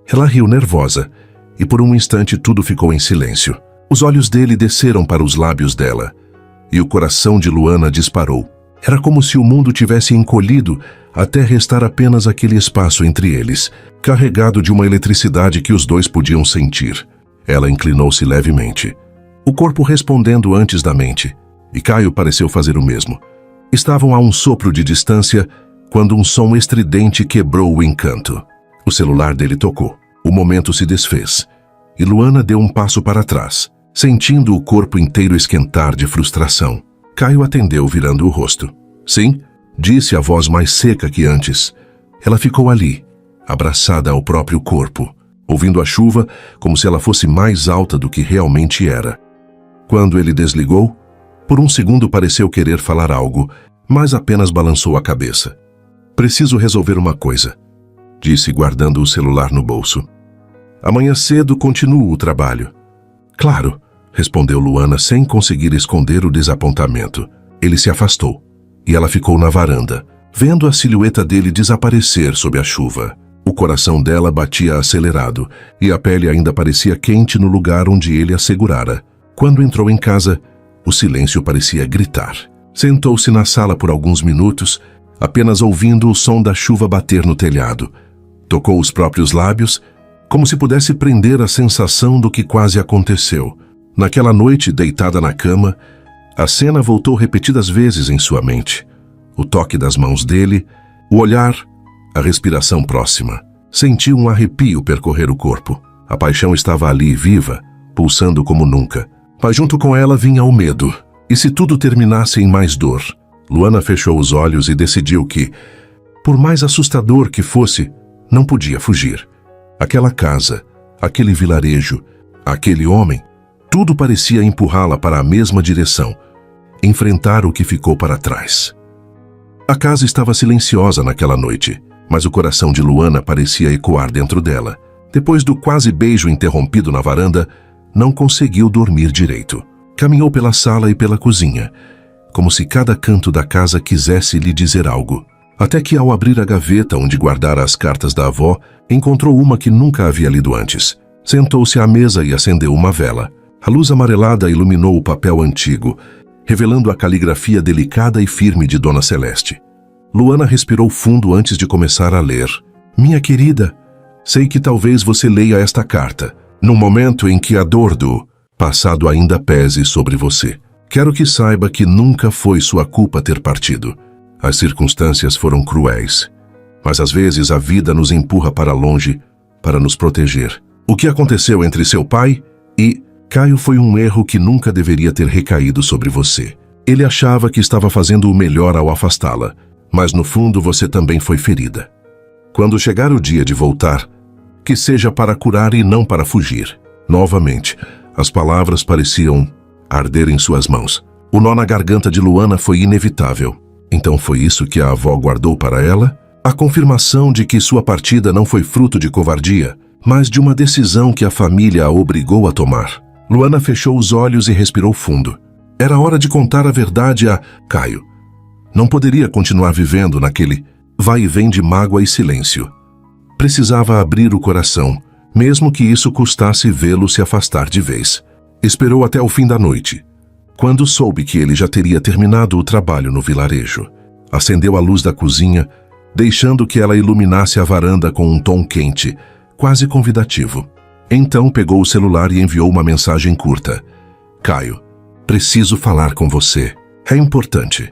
Ela riu nervosa, e por um instante tudo ficou em silêncio. Os olhos dele desceram para os lábios dela, e o coração de Luana disparou. Era como se o mundo tivesse encolhido até restar apenas aquele espaço entre eles, carregado de uma eletricidade que os dois podiam sentir. Ela inclinou-se levemente, o corpo respondendo antes da mente, e Caio pareceu fazer o mesmo. Estavam a um sopro de distância quando um som estridente quebrou o encanto. O celular dele tocou. O momento se desfez, e Luana deu um passo para trás, sentindo o corpo inteiro esquentar de frustração. Caio atendeu, virando o rosto. "Sim", disse a voz mais seca que antes. Ela ficou ali, abraçada ao próprio corpo, ouvindo a chuva como se ela fosse mais alta do que realmente era. Quando ele desligou, por um segundo pareceu querer falar algo, mas apenas balançou a cabeça. "Preciso resolver uma coisa", disse, guardando o celular no bolso. "Amanhã cedo continuo o trabalho." "Claro", respondeu Luana sem conseguir esconder o desapontamento. Ele se afastou, e ela ficou na varanda, vendo a silhueta dele desaparecer sob a chuva. O coração dela batia acelerado, e a pele ainda parecia quente no lugar onde ele a segurara. Quando entrou em casa, o silêncio parecia gritar. Sentou-se na sala por alguns minutos, apenas ouvindo o som da chuva bater no telhado. Tocou os próprios lábios, como se pudesse prender a sensação do que quase aconteceu. Naquela noite, deitada na cama, a cena voltou repetidas vezes em sua mente. O toque das mãos dele, o olhar, a respiração próxima. Sentiu um arrepio percorrer o corpo. A paixão estava ali, viva, pulsando como nunca. Mas junto com ela vinha o medo. E se tudo terminasse em mais dor? Luana fechou os olhos e decidiu que, por mais assustador que fosse, não podia fugir. Aquela casa, aquele vilarejo, aquele homem, tudo parecia empurrá-la para a mesma direção, enfrentar o que ficou para trás. A casa estava silenciosa naquela noite, mas o coração de Luana parecia ecoar dentro dela. Depois do quase beijo interrompido na varanda, não conseguiu dormir direito. Caminhou pela sala e pela cozinha, como se cada canto da casa quisesse lhe dizer algo. Até que, ao abrir a gaveta onde guardara as cartas da avó, encontrou uma que nunca havia lido antes. Sentou-se à mesa e acendeu uma vela. A luz amarelada iluminou o papel antigo, revelando a caligrafia delicada e firme de Dona Celeste. Luana respirou fundo antes de começar a ler. Minha querida, sei que talvez você leia esta carta, num momento em que a dor do passado ainda pese sobre você. Quero que saiba que nunca foi sua culpa ter partido. As circunstâncias foram cruéis, mas às vezes a vida nos empurra para longe para nos proteger. O que aconteceu entre seu pai e Caio foi um erro que nunca deveria ter recaído sobre você. Ele achava que estava fazendo o melhor ao afastá-la, mas no fundo você também foi ferida. Quando chegar o dia de voltar, que seja para curar e não para fugir. Novamente, as palavras pareciam arder em suas mãos. O nó na garganta de Luana foi inevitável. Então foi isso que a avó guardou para ela? A confirmação de que sua partida não foi fruto de covardia, mas de uma decisão que a família a obrigou a tomar. Luana fechou os olhos e respirou fundo. Era hora de contar a verdade a Caio. Não poderia continuar vivendo naquele vai e vem de mágoa e silêncio. Precisava abrir o coração, mesmo que isso custasse vê-lo se afastar de vez. Esperou até o fim da noite, quando soube que ele já teria terminado o trabalho no vilarejo. Acendeu a luz da cozinha, deixando que ela iluminasse a varanda com um tom quente, quase convidativo. Então pegou o celular e enviou uma mensagem curta. Caio, preciso falar com você. É importante.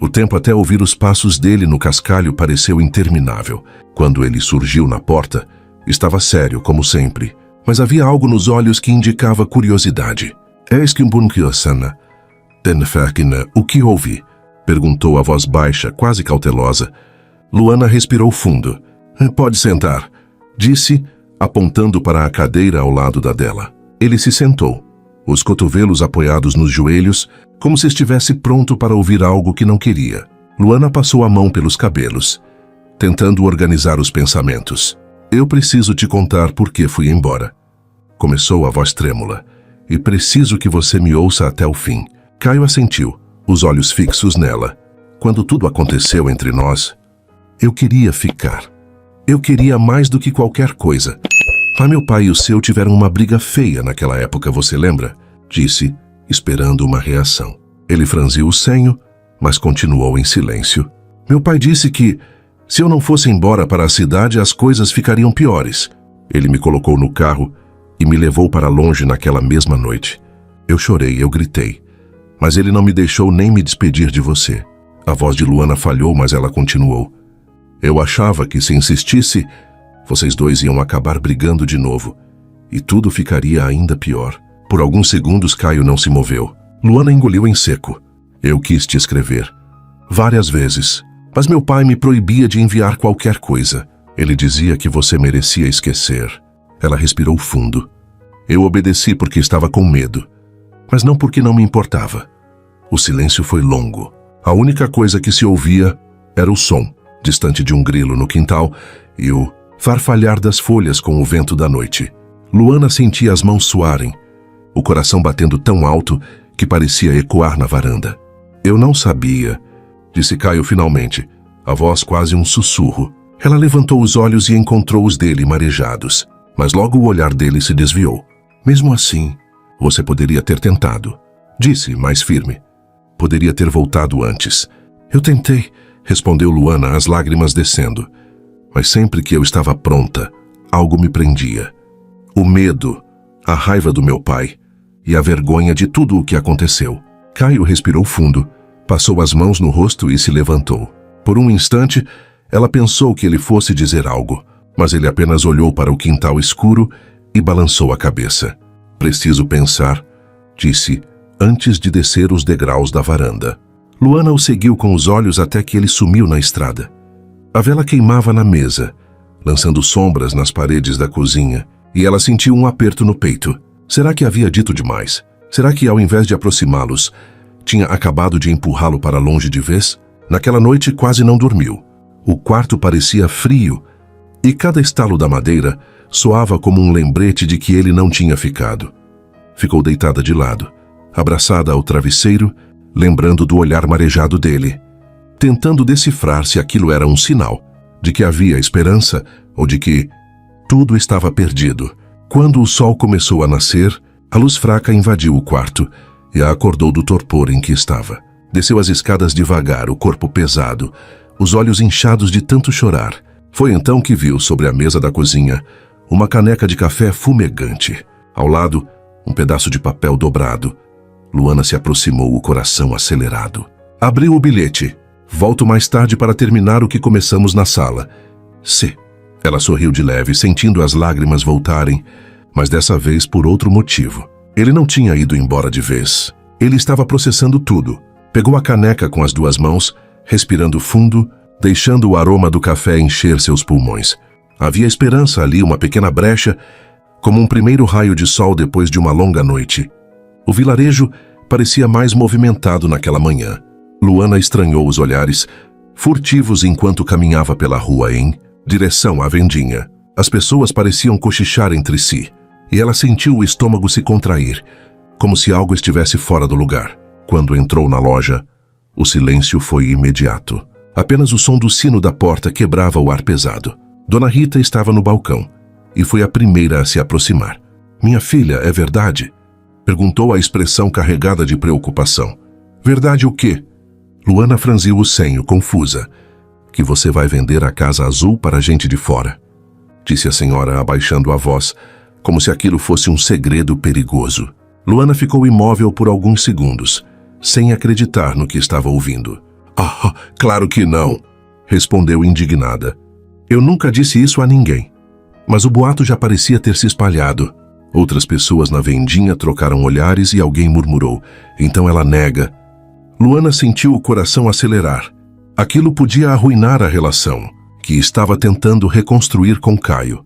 O tempo até ouvir os passos dele no cascalho pareceu interminável. Quando ele surgiu na porta, estava sério, como sempre, mas havia algo nos olhos que indicava curiosidade. O que houve? Perguntou a voz baixa, quase cautelosa. Luana respirou fundo. Pode sentar, disse, apontando para a cadeira ao lado da dela. Ele se sentou, os cotovelos apoiados nos joelhos, como se estivesse pronto para ouvir algo que não queria. Luana passou a mão pelos cabelos, tentando organizar os pensamentos. Eu preciso te contar por que fui embora. Começou a voz trêmula. E preciso que você me ouça até o fim. Caio assentiu, os olhos fixos nela. Quando tudo aconteceu entre nós, eu queria ficar. Eu queria mais do que qualquer coisa. Mas meu pai e o seu tiveram uma briga feia naquela época, você lembra? Disse, esperando uma reação. Ele franziu o senho, mas continuou em silêncio. Meu pai disse que, se eu não fosse embora para a cidade, as coisas ficariam piores. Ele me colocou no carro e me levou para longe naquela mesma noite. Eu chorei, eu gritei. Mas ele não me deixou nem me despedir de você. A voz de Luana falhou, mas ela continuou. Eu achava que, se insistisse, vocês dois iam acabar brigando de novo. E tudo ficaria ainda pior. Por alguns segundos, Caio não se moveu. Luana engoliu em seco. Eu quis te escrever. Várias vezes. Mas meu pai me proibia de enviar qualquer coisa. Ele dizia que você merecia esquecer. Ela respirou fundo. Eu obedeci porque estava com medo. Mas não porque não me importava. O silêncio foi longo. A única coisa que se ouvia era o som, distante de um grilo no quintal, e o farfalhar das folhas com o vento da noite. Luana sentia as mãos suarem, o coração batendo tão alto que parecia ecoar na varanda. Eu não sabia, disse Caio finalmente, a voz quase um sussurro. Ela levantou os olhos e encontrou os dele marejados, mas logo o olhar dele se desviou. Mesmo assim, você poderia ter tentado, disse, mais firme. Poderia ter voltado antes. Eu tentei, respondeu Luana, as lágrimas descendo. Mas sempre que eu estava pronta, algo me prendia. O medo, a raiva do meu pai e a vergonha de tudo o que aconteceu. Caio respirou fundo, passou as mãos no rosto e se levantou. Por um instante, ela pensou que ele fosse dizer algo, mas ele apenas olhou para o quintal escuro e balançou a cabeça. Preciso pensar, disse, antes de descer os degraus da varanda. Luana o seguiu com os olhos até que ele sumiu na estrada. A vela queimava na mesa, lançando sombras nas paredes da cozinha, e ela sentiu um aperto no peito. Será que havia dito demais? Será que, ao invés de aproximá-los, tinha acabado de empurrá-lo para longe de vez? Naquela noite quase não dormiu. O quarto parecia frio, e cada estalo da madeira soava como um lembrete de que ele não tinha ficado. Ficou deitada de lado, abraçada ao travesseiro, lembrando do olhar marejado dele, tentando decifrar se aquilo era um sinal de que havia esperança ou de que tudo estava perdido. Quando o sol começou a nascer, a luz fraca invadiu o quarto e a acordou do torpor em que estava. Desceu as escadas devagar, o corpo pesado, os olhos inchados de tanto chorar. Foi então que viu sobre a mesa da cozinha uma caneca de café fumegante. Ao lado, um pedaço de papel dobrado. Luana se aproximou, o coração acelerado. Abriu o bilhete. Volto mais tarde para terminar o que começamos na sala. C. Ela sorriu de leve, sentindo as lágrimas voltarem, mas dessa vez por outro motivo. Ele não tinha ido embora de vez. Ele estava processando tudo. Pegou a caneca com as duas mãos, respirando fundo, deixando o aroma do café encher seus pulmões. Havia esperança ali, uma pequena brecha, como um primeiro raio de sol depois de uma longa noite. O vilarejo parecia mais movimentado naquela manhã. Luana estranhou os olhares, furtivos enquanto caminhava pela rua em direção à vendinha. As pessoas pareciam cochichar entre si, e ela sentiu o estômago se contrair, como se algo estivesse fora do lugar. Quando entrou na loja, o silêncio foi imediato. Apenas o som do sino da porta quebrava o ar pesado. Dona Rita estava no balcão, e foi a primeira a se aproximar. "Minha filha, é verdade?" perguntou a expressão carregada de preocupação. "Verdade o quê?" Luana franziu o senho, confusa. "Que você vai vender a Casa Azul para gente de fora", disse a senhora abaixando a voz, como se aquilo fosse um segredo perigoso. Luana ficou imóvel por alguns segundos, sem acreditar no que estava ouvindo. "Ah, claro que não", respondeu indignada. "Eu nunca disse isso a ninguém." Mas o boato já parecia ter se espalhado. Outras pessoas na vendinha trocaram olhares e alguém murmurou: "Então ela nega." Luana sentiu o coração acelerar. Aquilo podia arruinar a relação, que estava tentando reconstruir com Caio.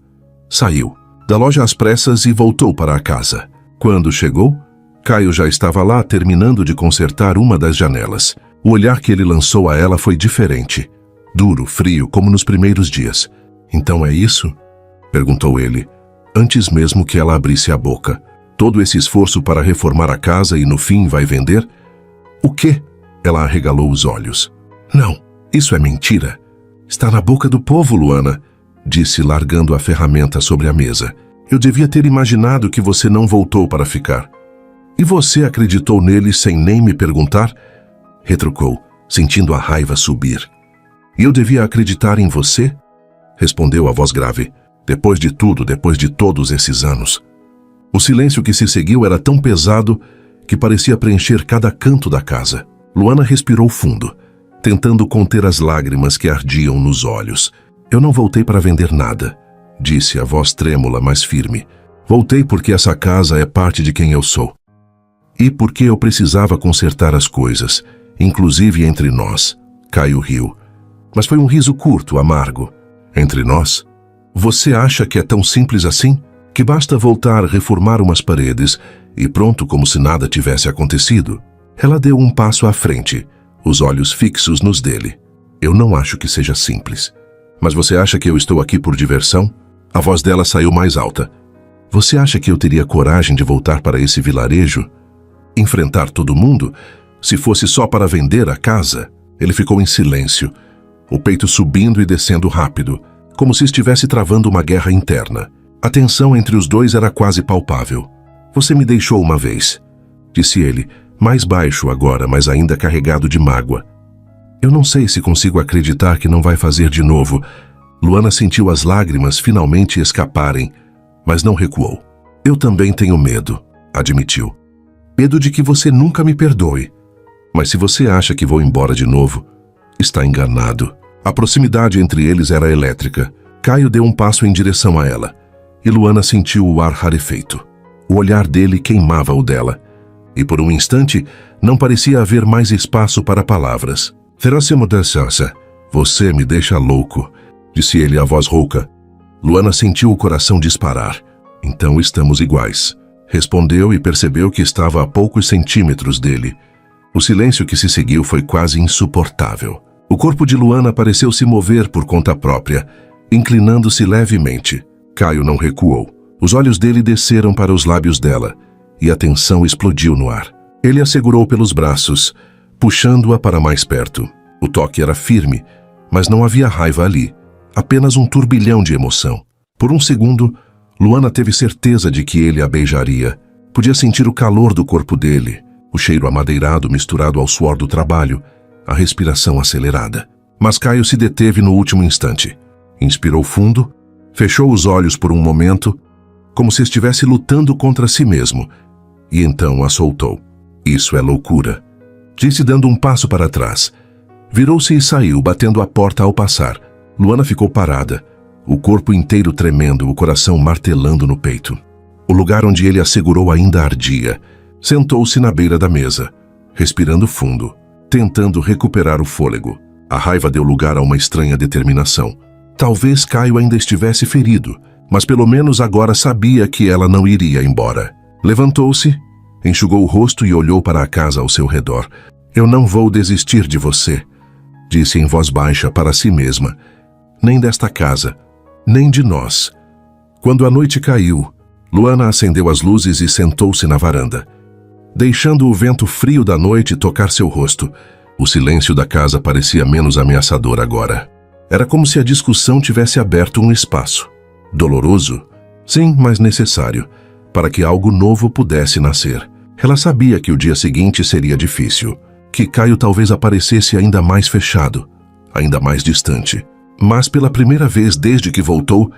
Saiu da loja às pressas e voltou para a casa. Quando chegou, Caio já estava lá terminando de consertar uma das janelas. O olhar que ele lançou a ela foi diferente. Duro, frio, como nos primeiros dias. "Então é isso?" perguntou ele, antes mesmo que ela abrisse a boca. "Todo esse esforço para reformar a casa e no fim vai vender?" "O quê?" Ela arregalou os olhos. "Não, isso é mentira." "Está na boca do povo, Luana", disse, largando a ferramenta sobre a mesa. "Eu devia ter imaginado que você não voltou para ficar." "E você acreditou nele sem nem me perguntar?" retrucou, sentindo a raiva subir. "E eu devia acreditar em você?" respondeu a voz grave. "Depois de tudo, depois de todos esses anos." O silêncio que se seguiu era tão pesado que parecia preencher cada canto da casa. Luana respirou fundo, tentando conter as lágrimas que ardiam nos olhos. "Eu não voltei para vender nada", disse a voz trêmula, mas firme. "Voltei porque essa casa é parte de quem eu sou. E porque eu precisava consertar as coisas, inclusive entre nós." Caio riu. Mas foi um riso curto, amargo. "Entre nós? Você acha que é tão simples assim? Que basta voltar, reformar umas paredes e pronto, como se nada tivesse acontecido?" Ela deu um passo à frente, os olhos fixos nos dele. "Eu não acho que seja simples. Mas você acha que eu estou aqui por diversão?" A voz dela saiu mais alta. "Você acha que eu teria coragem de voltar para esse vilarejo? Enfrentar todo mundo? Se fosse só para vender a casa?" Ele ficou em silêncio, o peito subindo e descendo rápido, como se estivesse travando uma guerra interna. A tensão entre os dois era quase palpável. "Você me deixou uma vez", disse ele, mais baixo agora, mas ainda carregado de mágoa. "Eu não sei se consigo acreditar que não vai fazer de novo." Luana sentiu as lágrimas finalmente escaparem, mas não recuou. "Eu também tenho medo", admitiu. "Medo de que você nunca me perdoe. Mas se você acha que vou embora de novo, está enganado." A proximidade entre eles era elétrica. Caio deu um passo em direção a ela, e Luana sentiu o ar rarefeito. O olhar dele queimava o dela. e por um instante não parecia haver mais espaço para palavras. "Feróximo da Sansa, você me deixa louco", disse ele a voz rouca. Luana sentiu o coração disparar. "Então estamos iguais", respondeu e percebeu que estava a poucos centímetros dele. O silêncio que se seguiu foi quase insuportável. O corpo de Luana pareceu se mover por conta própria, inclinando-se levemente. Caio não recuou. Os olhos dele desceram para os lábios dela, e a tensão explodiu no ar. Ele a segurou pelos braços, puxando-a para mais perto. O toque era firme, mas não havia raiva ali, apenas um turbilhão de emoção. Por um segundo, Luana teve certeza de que ele a beijaria. Podia sentir o calor do corpo dele, o cheiro amadeirado misturado ao suor do trabalho, a respiração acelerada. Mas Caio se deteve no último instante. Inspirou fundo, fechou os olhos por um momento, como se estivesse lutando contra si mesmo, e então a soltou. "Isso é loucura", disse dando um passo para trás. Virou-se e saiu, batendo a porta ao passar. Luana ficou parada, o corpo inteiro tremendo, o coração martelando no peito. O lugar onde ele a segurou ainda ardia. Sentou-se na beira da mesa, respirando fundo, tentando recuperar o fôlego. A raiva deu lugar a uma estranha determinação. Talvez Caio ainda estivesse ferido, mas pelo menos agora sabia que ela não iria embora. Levantou-se, enxugou o rosto e olhou para a casa ao seu redor. "Eu não vou desistir de você", disse em voz baixa para si mesma. "Nem desta casa, nem de nós." Quando a noite caiu, Luana acendeu as luzes e sentou-se na varanda, deixando o vento frio da noite tocar seu rosto. O silêncio da casa parecia menos ameaçador agora. Era como se a discussão tivesse aberto um espaço. Doloroso? Sim, mas necessário, para que algo novo pudesse nascer. Ela sabia que o dia seguinte seria difícil, que Caio talvez aparecesse ainda mais fechado, ainda mais distante. Mas pela primeira vez desde que voltou,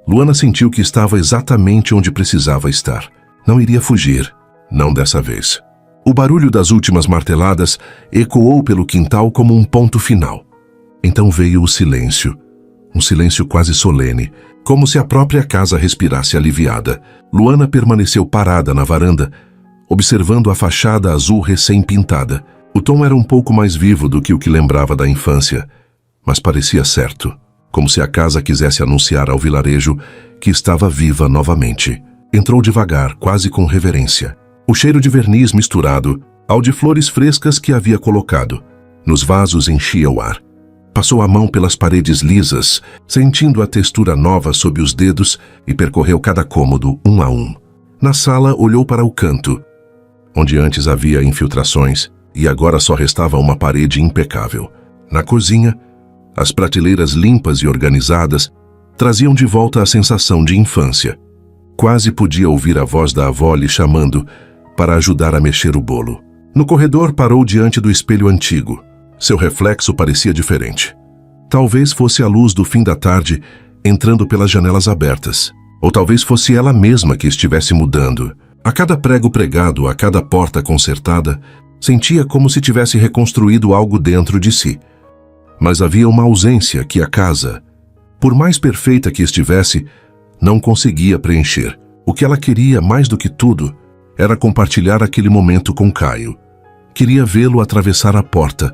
Luana sentiu que estava exatamente onde precisava estar. Não iria fugir, não dessa vez. O barulho das últimas marteladas ecoou pelo quintal como um ponto final. Então veio o silêncio, um silêncio quase solene, como se a própria casa respirasse aliviada. Luana permaneceu parada na varanda, observando a fachada azul recém-pintada. O tom era um pouco mais vivo do que o que lembrava da infância, mas parecia certo, como se a casa quisesse anunciar ao vilarejo que estava viva novamente. Entrou devagar, quase com reverência. O cheiro de verniz misturado ao de flores frescas que havia colocado nos vasos enchia o ar. Passou a mão pelas paredes lisas, sentindo a textura nova sob os dedos e percorreu cada cômodo um a um. Na sala, olhou para o canto, onde antes havia infiltrações e agora só restava uma parede impecável. Na cozinha, as prateleiras limpas e organizadas traziam de volta a sensação de infância. Quase podia ouvir a voz da avó lhe chamando para ajudar a mexer o bolo. No corredor, parou diante do espelho antigo. Seu reflexo parecia diferente. Talvez fosse a luz do fim da tarde entrando pelas janelas abertas. Ou talvez fosse ela mesma que estivesse mudando. A cada prego pregado, a cada porta consertada, sentia como se tivesse reconstruído algo dentro de si. Mas havia uma ausência que a casa, por mais perfeita que estivesse, não conseguia preencher. O que ela queria, mais do que tudo, era compartilhar aquele momento com Caio. Queria vê-lo atravessar a porta,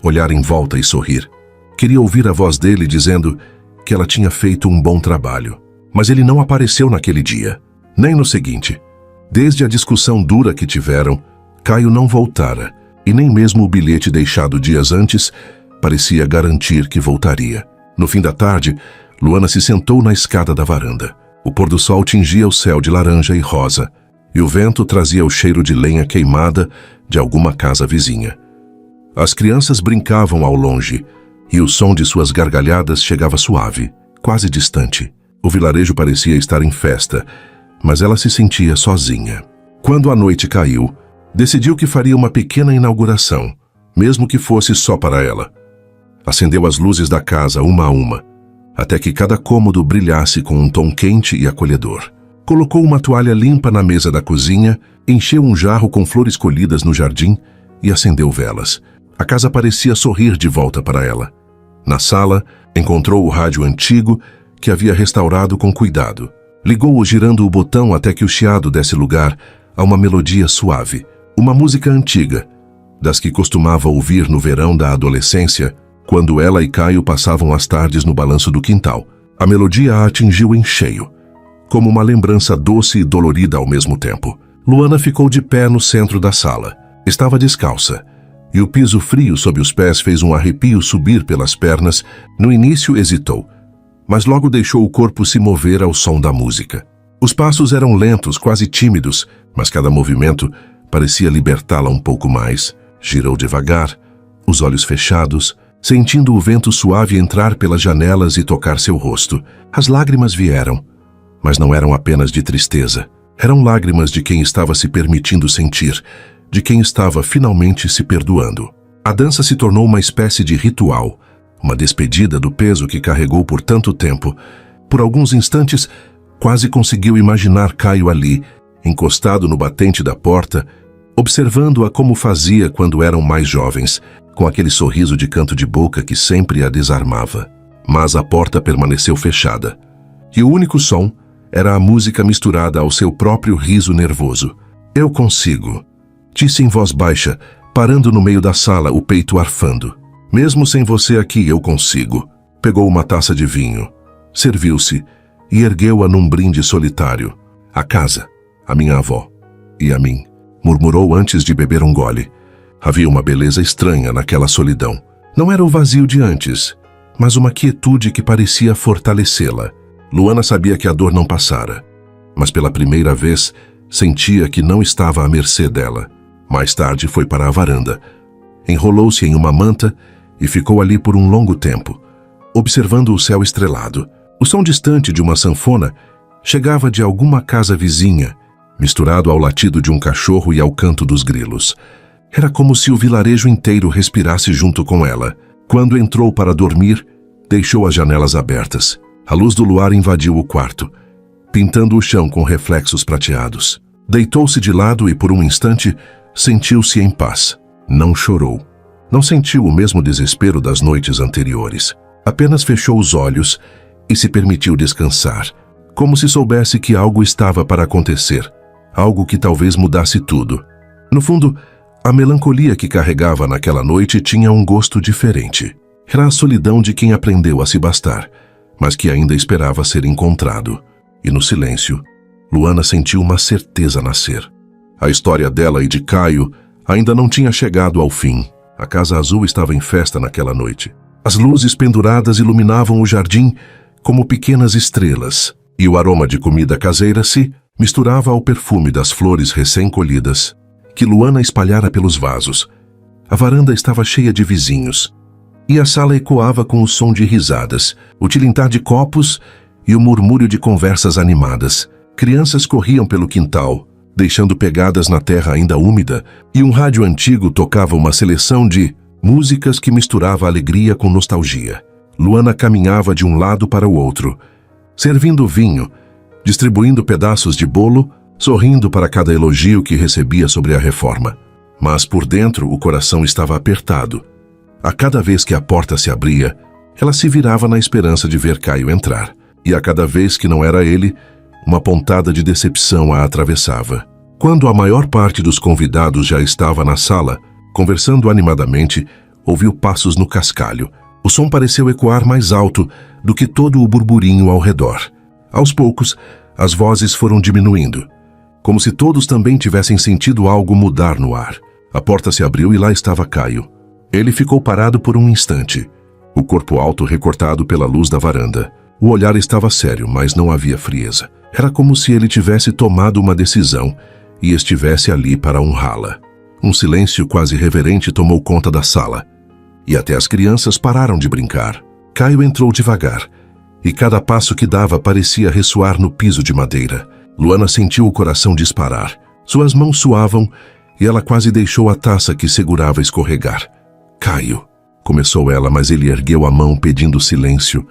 olhar em volta e sorrir. Queria ouvir a voz dele dizendo que ela tinha feito um bom trabalho. Mas ele não apareceu naquele dia, nem no seguinte. Desde a discussão dura que tiveram, Caio não voltara, e nem mesmo o bilhete deixado dias antes parecia garantir que voltaria. No fim da tarde, Luana se sentou na escada da varanda. O pôr do sol tingia o céu de laranja e rosa, e o vento trazia o cheiro de lenha queimada de alguma casa vizinha. As crianças brincavam ao longe, e o som de suas gargalhadas chegava suave, quase distante. O vilarejo parecia estar em festa, mas ela se sentia sozinha. Quando a noite caiu, decidiu que faria uma pequena inauguração, mesmo que fosse só para ela. Acendeu as luzes da casa uma a uma, até que cada cômodo brilhasse com um tom quente e acolhedor. Colocou uma toalha limpa na mesa da cozinha, encheu um jarro com flores colhidas no jardim e acendeu velas. A casa parecia sorrir de volta para ela. Na sala, encontrou o rádio antigo que havia restaurado com cuidado. Ligou-o girando o botão até que o chiado desse lugar a uma melodia suave. Uma música antiga, das que costumava ouvir no verão da adolescência, quando ela e Caio passavam as tardes no balanço do quintal. A melodia a atingiu em cheio, como uma lembrança doce e dolorida ao mesmo tempo. Luana ficou de pé no centro da sala. Estava descalça, e o piso frio sob os pés fez um arrepio subir pelas pernas. No início hesitou, mas logo deixou o corpo se mover ao som da música. Os passos eram lentos, quase tímidos, mas cada movimento parecia libertá-la um pouco mais. Girou devagar, os olhos fechados, sentindo o vento suave entrar pelas janelas e tocar seu rosto. As lágrimas vieram, mas não eram apenas de tristeza. Eram lágrimas de quem estava se permitindo sentir, de quem estava finalmente se perdoando. A dança se tornou uma espécie de ritual, uma despedida do peso que carregou por tanto tempo. Por alguns instantes, quase conseguiu imaginar Caio ali, encostado no batente da porta, observando-a como fazia quando eram mais jovens, com aquele sorriso de canto de boca que sempre a desarmava. Mas a porta permaneceu fechada, e o único som era a música misturada ao seu próprio riso nervoso. "Eu consigo", disse em voz baixa, parando no meio da sala, o peito arfando. "Mesmo sem você aqui, eu consigo." Pegou uma taça de vinho, serviu-se e ergueu-a num brinde solitário. "A casa, a minha avó e a mim", murmurou antes de beber um gole. Havia uma beleza estranha naquela solidão. Não era o vazio de antes, mas uma quietude que parecia fortalecê-la. Luana sabia que a dor não passara, mas pela primeira vez sentia que não estava à mercê dela. Mais tarde foi para a varanda. Enrolou-se em uma manta e ficou ali por um longo tempo, observando o céu estrelado. O som distante de uma sanfona chegava de alguma casa vizinha, misturado ao latido de um cachorro e ao canto dos grilos. Era como se o vilarejo inteiro respirasse junto com ela. Quando entrou para dormir, deixou as janelas abertas. A luz do luar invadiu o quarto, pintando o chão com reflexos prateados. Deitou-se de lado e, por um instante, sentiu-se em paz. Não chorou. Não sentiu o mesmo desespero das noites anteriores. Apenas fechou os olhos e se permitiu descansar, como se soubesse que algo estava para acontecer, algo que talvez mudasse tudo. No fundo, a melancolia que carregava naquela noite tinha um gosto diferente. Era a solidão de quem aprendeu a se bastar, mas que ainda esperava ser encontrado. E no silêncio, Luana sentiu uma certeza nascer. A história dela e de Caio ainda não tinha chegado ao fim. A Casa Azul estava em festa naquela noite. As luzes penduradas iluminavam o jardim como pequenas estrelas, e o aroma de comida caseira se misturava ao perfume das flores recém-colhidas, que Luana espalhara pelos vasos. A varanda estava cheia de vizinhos, e a sala ecoava com o som de risadas, o tilintar de copos e o murmúrio de conversas animadas. Crianças corriam pelo quintal, deixando pegadas na terra ainda úmida, e um rádio antigo tocava uma seleção de músicas que misturava alegria com nostalgia. Luana caminhava de um lado para o outro, servindo vinho, distribuindo pedaços de bolo, sorrindo para cada elogio que recebia sobre a reforma. Mas por dentro o coração estava apertado. A cada vez que a porta se abria, ela se virava na esperança de ver Caio entrar. E a cada vez que não era ele, uma pontada de decepção a atravessava. Quando a maior parte dos convidados já estava na sala, conversando animadamente, ouviu passos no cascalho. O som pareceu ecoar mais alto do que todo o burburinho ao redor. Aos poucos, as vozes foram diminuindo, como se todos também tivessem sentido algo mudar no ar. A porta se abriu e lá estava Caio. Ele ficou parado por um instante, o corpo alto recortado pela luz da varanda. O olhar estava sério, mas não havia frieza. Era como se ele tivesse tomado uma decisão e estivesse ali para honrá-la. Um silêncio quase reverente tomou conta da sala, e até as crianças pararam de brincar. Caio entrou devagar, e cada passo que dava parecia ressoar no piso de madeira. Luana sentiu o coração disparar. Suas mãos suavam e ela quase deixou a taça que segurava escorregar. "Caio", começou ela, mas ele ergueu a mão pedindo silêncio.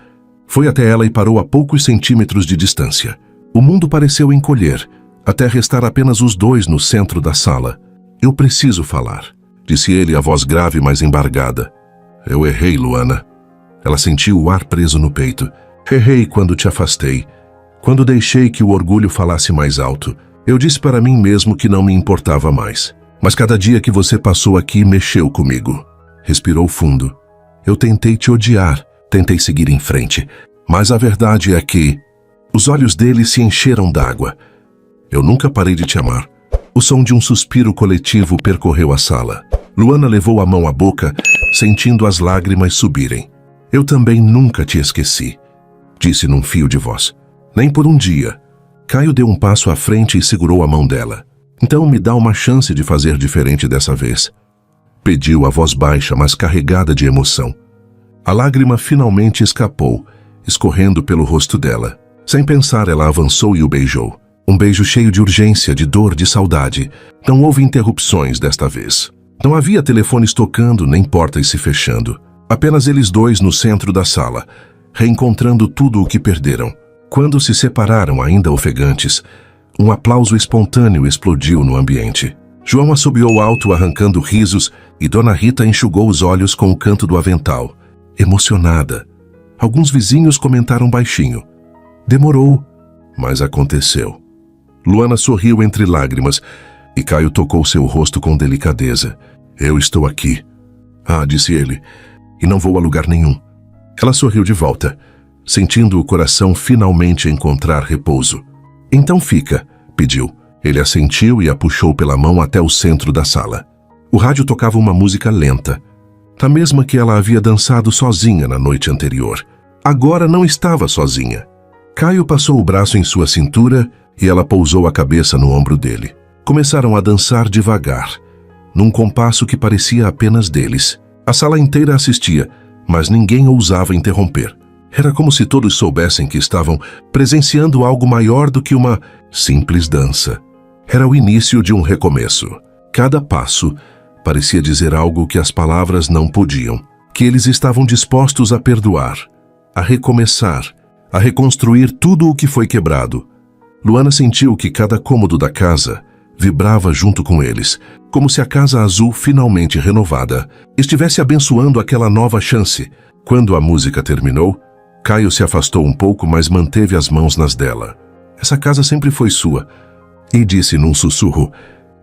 Foi até ela e parou a poucos centímetros de distância. O mundo pareceu encolher, até restar apenas os dois no centro da sala. "Eu preciso falar", disse ele, a voz grave mas embargada. "Eu errei, Luana." Ela sentiu o ar preso no peito. "Errei quando te afastei, quando deixei que o orgulho falasse mais alto. Eu disse para mim mesmo que não me importava mais. Mas cada dia que você passou aqui mexeu comigo. Respirou fundo. Eu tentei te odiar, tentei seguir em frente, mas a verdade é que os olhos dele se encheram d'água. Eu nunca parei de te amar. O som de um suspiro coletivo percorreu a sala. Luana levou a mão à boca, sentindo as lágrimas subirem. Eu também nunca te esqueci, disse num fio de voz. Nem por um dia. Caio deu um passo à frente e segurou a mão dela. Então me dá uma chance de fazer diferente dessa vez. Pediu a voz baixa, mas carregada de emoção. A lágrima finalmente escapou, escorrendo pelo rosto dela. Sem pensar, ela avançou e o beijou. Um beijo cheio de urgência, de dor, de saudade. Não houve interrupções desta vez. Não havia telefones tocando, nem portas se fechando. Apenas eles dois no centro da sala, reencontrando tudo o que perderam. Quando se separaram, ainda ofegantes, um aplauso espontâneo explodiu no ambiente. João assobiou alto, arrancando risos, e Dona Rita enxugou os olhos com o canto do avental, emocionada. Alguns vizinhos comentaram baixinho. Demorou, mas aconteceu. Luana sorriu entre lágrimas, e Caio tocou seu rosto com delicadeza. Eu estou aqui. Ah, disse ele, e não vou a lugar nenhum. Ela sorriu de volta, sentindo o coração finalmente encontrar repouso. Então fica, pediu. Ele assentiu e a puxou pela mão até o centro da sala. O rádio tocava uma música lenta, a mesma que ela havia dançado sozinha na noite anterior. Agora não estava sozinha. Caio passou o braço em sua cintura e ela pousou a cabeça no ombro dele. Começaram a dançar devagar, num compasso que parecia apenas deles. A sala inteira assistia, mas ninguém ousava interromper. Era como se todos soubessem que estavam presenciando algo maior do que uma simples dança. Era o início de um recomeço. Cada passo parecia dizer algo que as palavras não podiam, que eles estavam dispostos a perdoar, a recomeçar, a reconstruir tudo o que foi quebrado. Luana sentiu que cada cômodo da casa vibrava junto com eles, como se a Casa Azul, finalmente renovada, estivesse abençoando aquela nova chance. Quando a música terminou, Caio se afastou um pouco, mas manteve as mãos nas dela. Essa casa sempre foi sua, e disse num sussurro,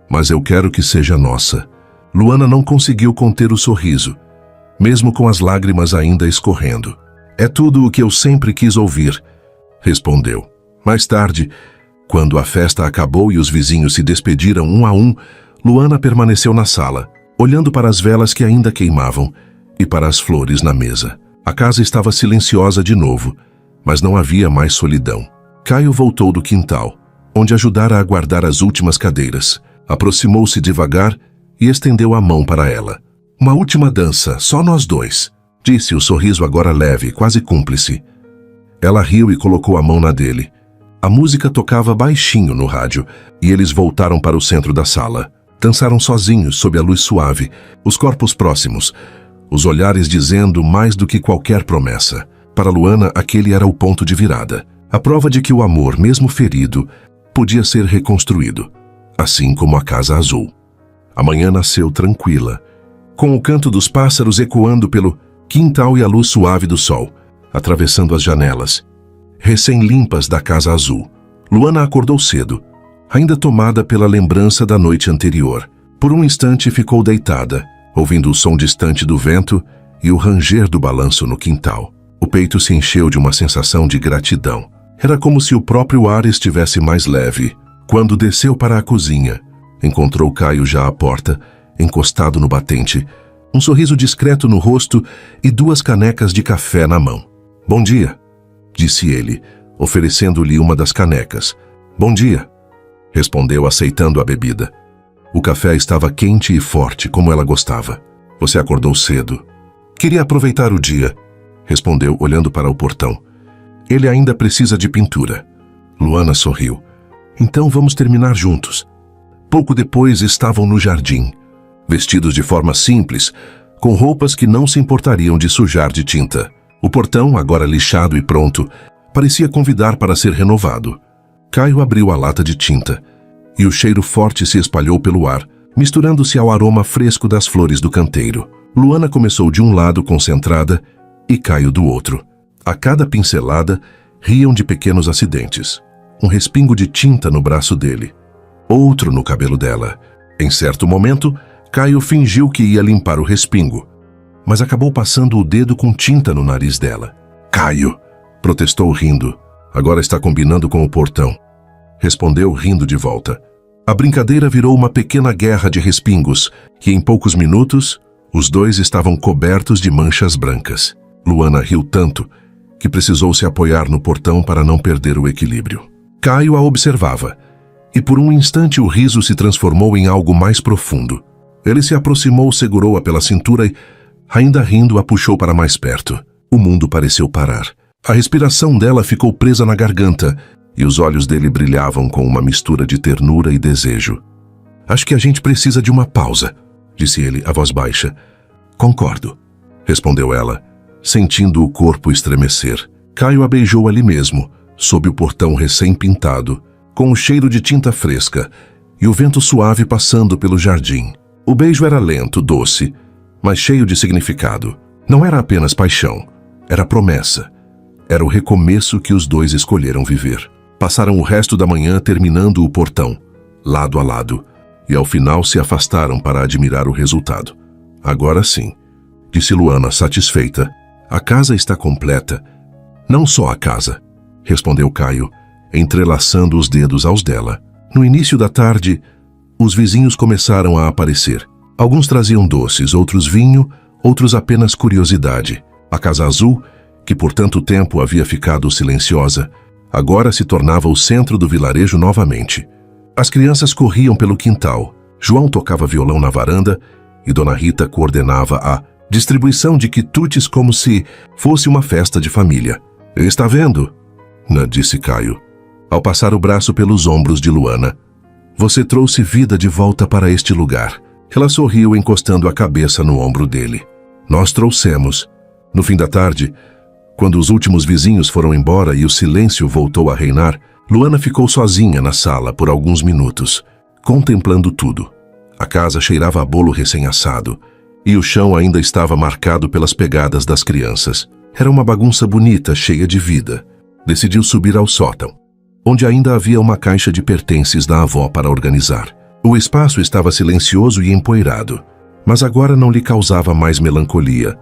mas eu quero que seja nossa. Luana não conseguiu conter o sorriso, mesmo com as lágrimas ainda escorrendo. É tudo o que eu sempre quis ouvir, respondeu. Mais tarde, quando a festa acabou e os vizinhos se despediram um a um, Luana permaneceu na sala, olhando para as velas que ainda queimavam e para as flores na mesa. A casa estava silenciosa de novo, mas não havia mais solidão. Caio voltou do quintal, onde ajudara a guardar as últimas cadeiras. Aproximou-se devagar e estendeu a mão para ela. Uma última dança, só nós dois, disse, o sorriso agora leve, quase cúmplice. Ela riu e colocou a mão na dele. A música tocava baixinho no rádio e eles voltaram para o centro da sala. Dançaram sozinhos sob a luz suave, os corpos próximos, os olhares dizendo mais do que qualquer promessa. Para Luana, aquele era o ponto de virada, a prova de que o amor, mesmo ferido, podia ser reconstruído, assim como a Casa Azul. A manhã nasceu tranquila, com o canto dos pássaros ecoando pelo quintal e a luz suave do sol, atravessando as janelas, recém-limpas da Casa Azul. Luana acordou cedo, ainda tomada pela lembrança da noite anterior. Por um instante ficou deitada, ouvindo o som distante do vento e o ranger do balanço no quintal. O peito se encheu de uma sensação de gratidão. Era como se o próprio ar estivesse mais leve. Quando desceu para a cozinha, encontrou Caio já à porta, encostado no batente, um sorriso discreto no rosto e 2 canecas de café na mão. Bom dia, disse ele, oferecendo-lhe uma das canecas. Bom dia, respondeu, aceitando a bebida. O café estava quente e forte, como ela gostava. Você acordou cedo. Queria aproveitar o dia, respondeu, olhando para o portão. Ele ainda precisa de pintura. Luana sorriu. Então vamos terminar juntos. Pouco depois estavam no jardim, vestidos de forma simples, com roupas que não se importariam de sujar de tinta. O portão, agora lixado e pronto, parecia convidar para ser renovado. Caio abriu a lata de tinta, e o cheiro forte se espalhou pelo ar, misturando-se ao aroma fresco das flores do canteiro. Luana começou de um lado concentrada e Caio do outro. A cada pincelada, riam de pequenos acidentes. Um respingo de tinta no braço dele, outro no cabelo dela, Em certo momento, Caio fingiu que ia limpar o respingo, mas acabou passando o dedo com tinta no nariz dela. Caio, protestou rindo. Agora está combinando com o portão. Respondeu rindo de volta. A brincadeira virou uma pequena guerra de respingos, e em poucos minutos, os dois estavam cobertos de manchas brancas. Luana riu tanto que precisou se apoiar no portão para não perder o equilíbrio. Caio a observava, e por um instante o riso se transformou em algo mais profundo. Ele se aproximou, segurou-a pela cintura e, ainda rindo, a puxou para mais perto. O mundo pareceu parar. A respiração dela ficou presa na garganta e os olhos dele brilhavam com uma mistura de ternura e desejo. Acho que a gente precisa de uma pausa, disse ele, a voz baixa. Concordo, respondeu ela, sentindo o corpo estremecer. Caio a beijou ali mesmo, sob o portão recém-pintado, com o cheiro de tinta fresca e o vento suave passando pelo jardim. O beijo era lento, doce, mas cheio de significado. Não era apenas paixão, era promessa. Era o recomeço que os dois escolheram viver. Passaram o resto da manhã terminando o portão, lado a lado, e ao final se afastaram para admirar o resultado. Agora sim, disse Luana satisfeita. A casa está completa. Não só a casa, respondeu Caio, entrelaçando os dedos aos dela. No início da tarde, os vizinhos começaram a aparecer. Alguns traziam doces, outros vinho, outros apenas curiosidade. A Casa Azul, que por tanto tempo havia ficado silenciosa, agora se tornava o centro do vilarejo novamente. As crianças corriam pelo quintal. João tocava violão na varanda e Dona Rita coordenava a distribuição de quitutes como se fosse uma festa de família. Está vendo? Disse Caio, ao passar o braço pelos ombros de Luana. Você trouxe vida de volta para este lugar. Ela sorriu, encostando a cabeça no ombro dele. Nós trouxemos. No fim da tarde, quando os últimos vizinhos foram embora e o silêncio voltou a reinar, Luana ficou sozinha na sala por alguns minutos, contemplando tudo. A casa cheirava a bolo recém-assado, e o chão ainda estava marcado pelas pegadas das crianças. Era uma bagunça bonita, cheia de vida. Decidiu subir ao sótão, onde ainda havia uma caixa de pertences da avó para organizar. O espaço estava silencioso e empoeirado, mas agora não lhe causava mais melancolia.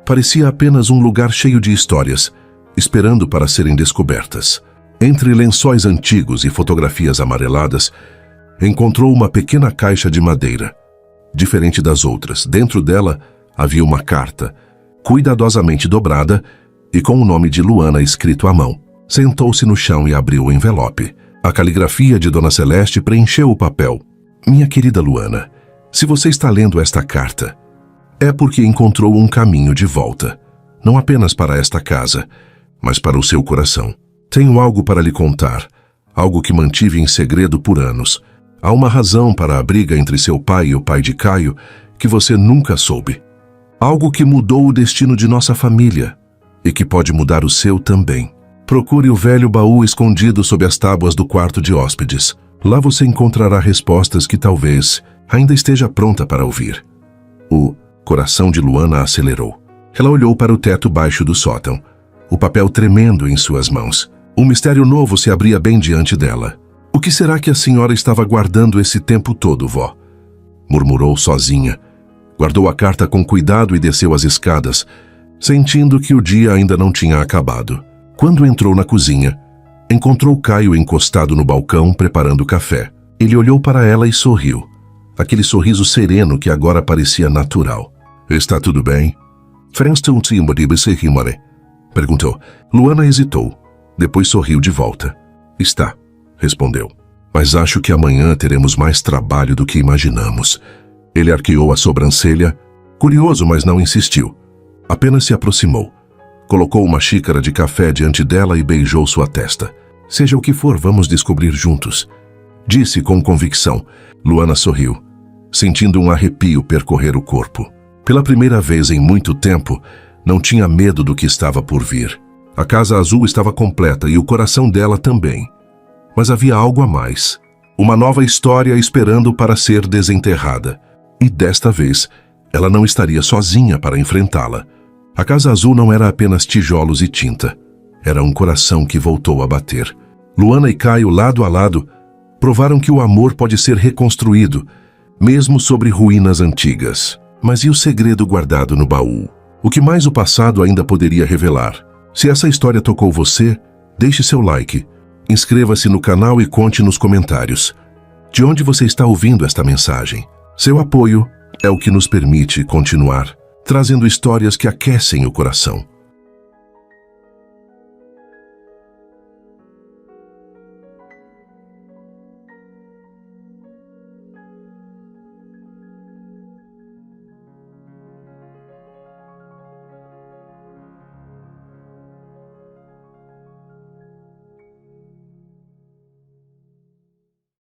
Parecia apenas um lugar cheio de histórias, esperando para serem descobertas. Entre lençóis antigos e fotografias amareladas, encontrou uma pequena caixa de madeira. Diferente das outras, dentro dela havia uma carta, cuidadosamente dobrada e com o nome de Luana escrito à mão. Sentou-se no chão e abriu o envelope. A caligrafia de Dona Celeste preencheu o papel. Minha querida Luana, se você está lendo esta carta, é porque encontrou um caminho de volta, não apenas para esta casa, mas para o seu coração. Tenho algo para lhe contar, algo que mantive em segredo por anos. Há uma razão para a briga entre seu pai e o pai de Caio que você nunca soube. Algo que mudou o destino de nossa família e que pode mudar o seu também. Procure o velho baú escondido sob as tábuas do quarto de hóspedes. Lá você encontrará respostas que talvez ainda esteja pronta para ouvir. O coração de Luana acelerou. Ela olhou para o teto baixo do sótão, o papel tremendo em suas mãos. Um mistério novo se abria bem diante dela. O que será que a senhora estava guardando esse tempo todo, vó? Murmurou sozinha. Guardou a carta com cuidado e desceu as escadas, sentindo que o dia ainda não tinha acabado. Quando entrou na cozinha, encontrou Caio encostado no balcão preparando café. Ele olhou para ela e sorriu. Aquele sorriso sereno que agora parecia natural. Está tudo bem? Perguntou. Luana hesitou. Depois sorriu de volta. Está, respondeu. Mas acho que amanhã teremos mais trabalho do que imaginamos. Ele arqueou a sobrancelha, curioso, mas não insistiu. Apenas se aproximou. Colocou uma xícara de café diante dela e beijou sua testa. Seja o que for, vamos descobrir juntos. Disse com convicção. Luana sorriu, sentindo um arrepio percorrer o corpo. Pela primeira vez em muito tempo, não tinha medo do que estava por vir. A Casa Azul estava completa e o coração dela também. Mas havia algo a mais. Uma nova história esperando para ser desenterrada. E desta vez, ela não estaria sozinha para enfrentá-la. A Casa Azul não era apenas tijolos e tinta. Era um coração que voltou a bater. Luana e Caio, lado a lado, provaram que o amor pode ser reconstruído, mesmo sobre ruínas antigas. Mas e o segredo guardado no baú? O que mais o passado ainda poderia revelar? Se essa história tocou você, deixe seu like, inscreva-se no canal e conte nos comentários de onde você está ouvindo esta mensagem. Seu apoio é o que nos permite continuar, trazendo histórias que aquecem o coração.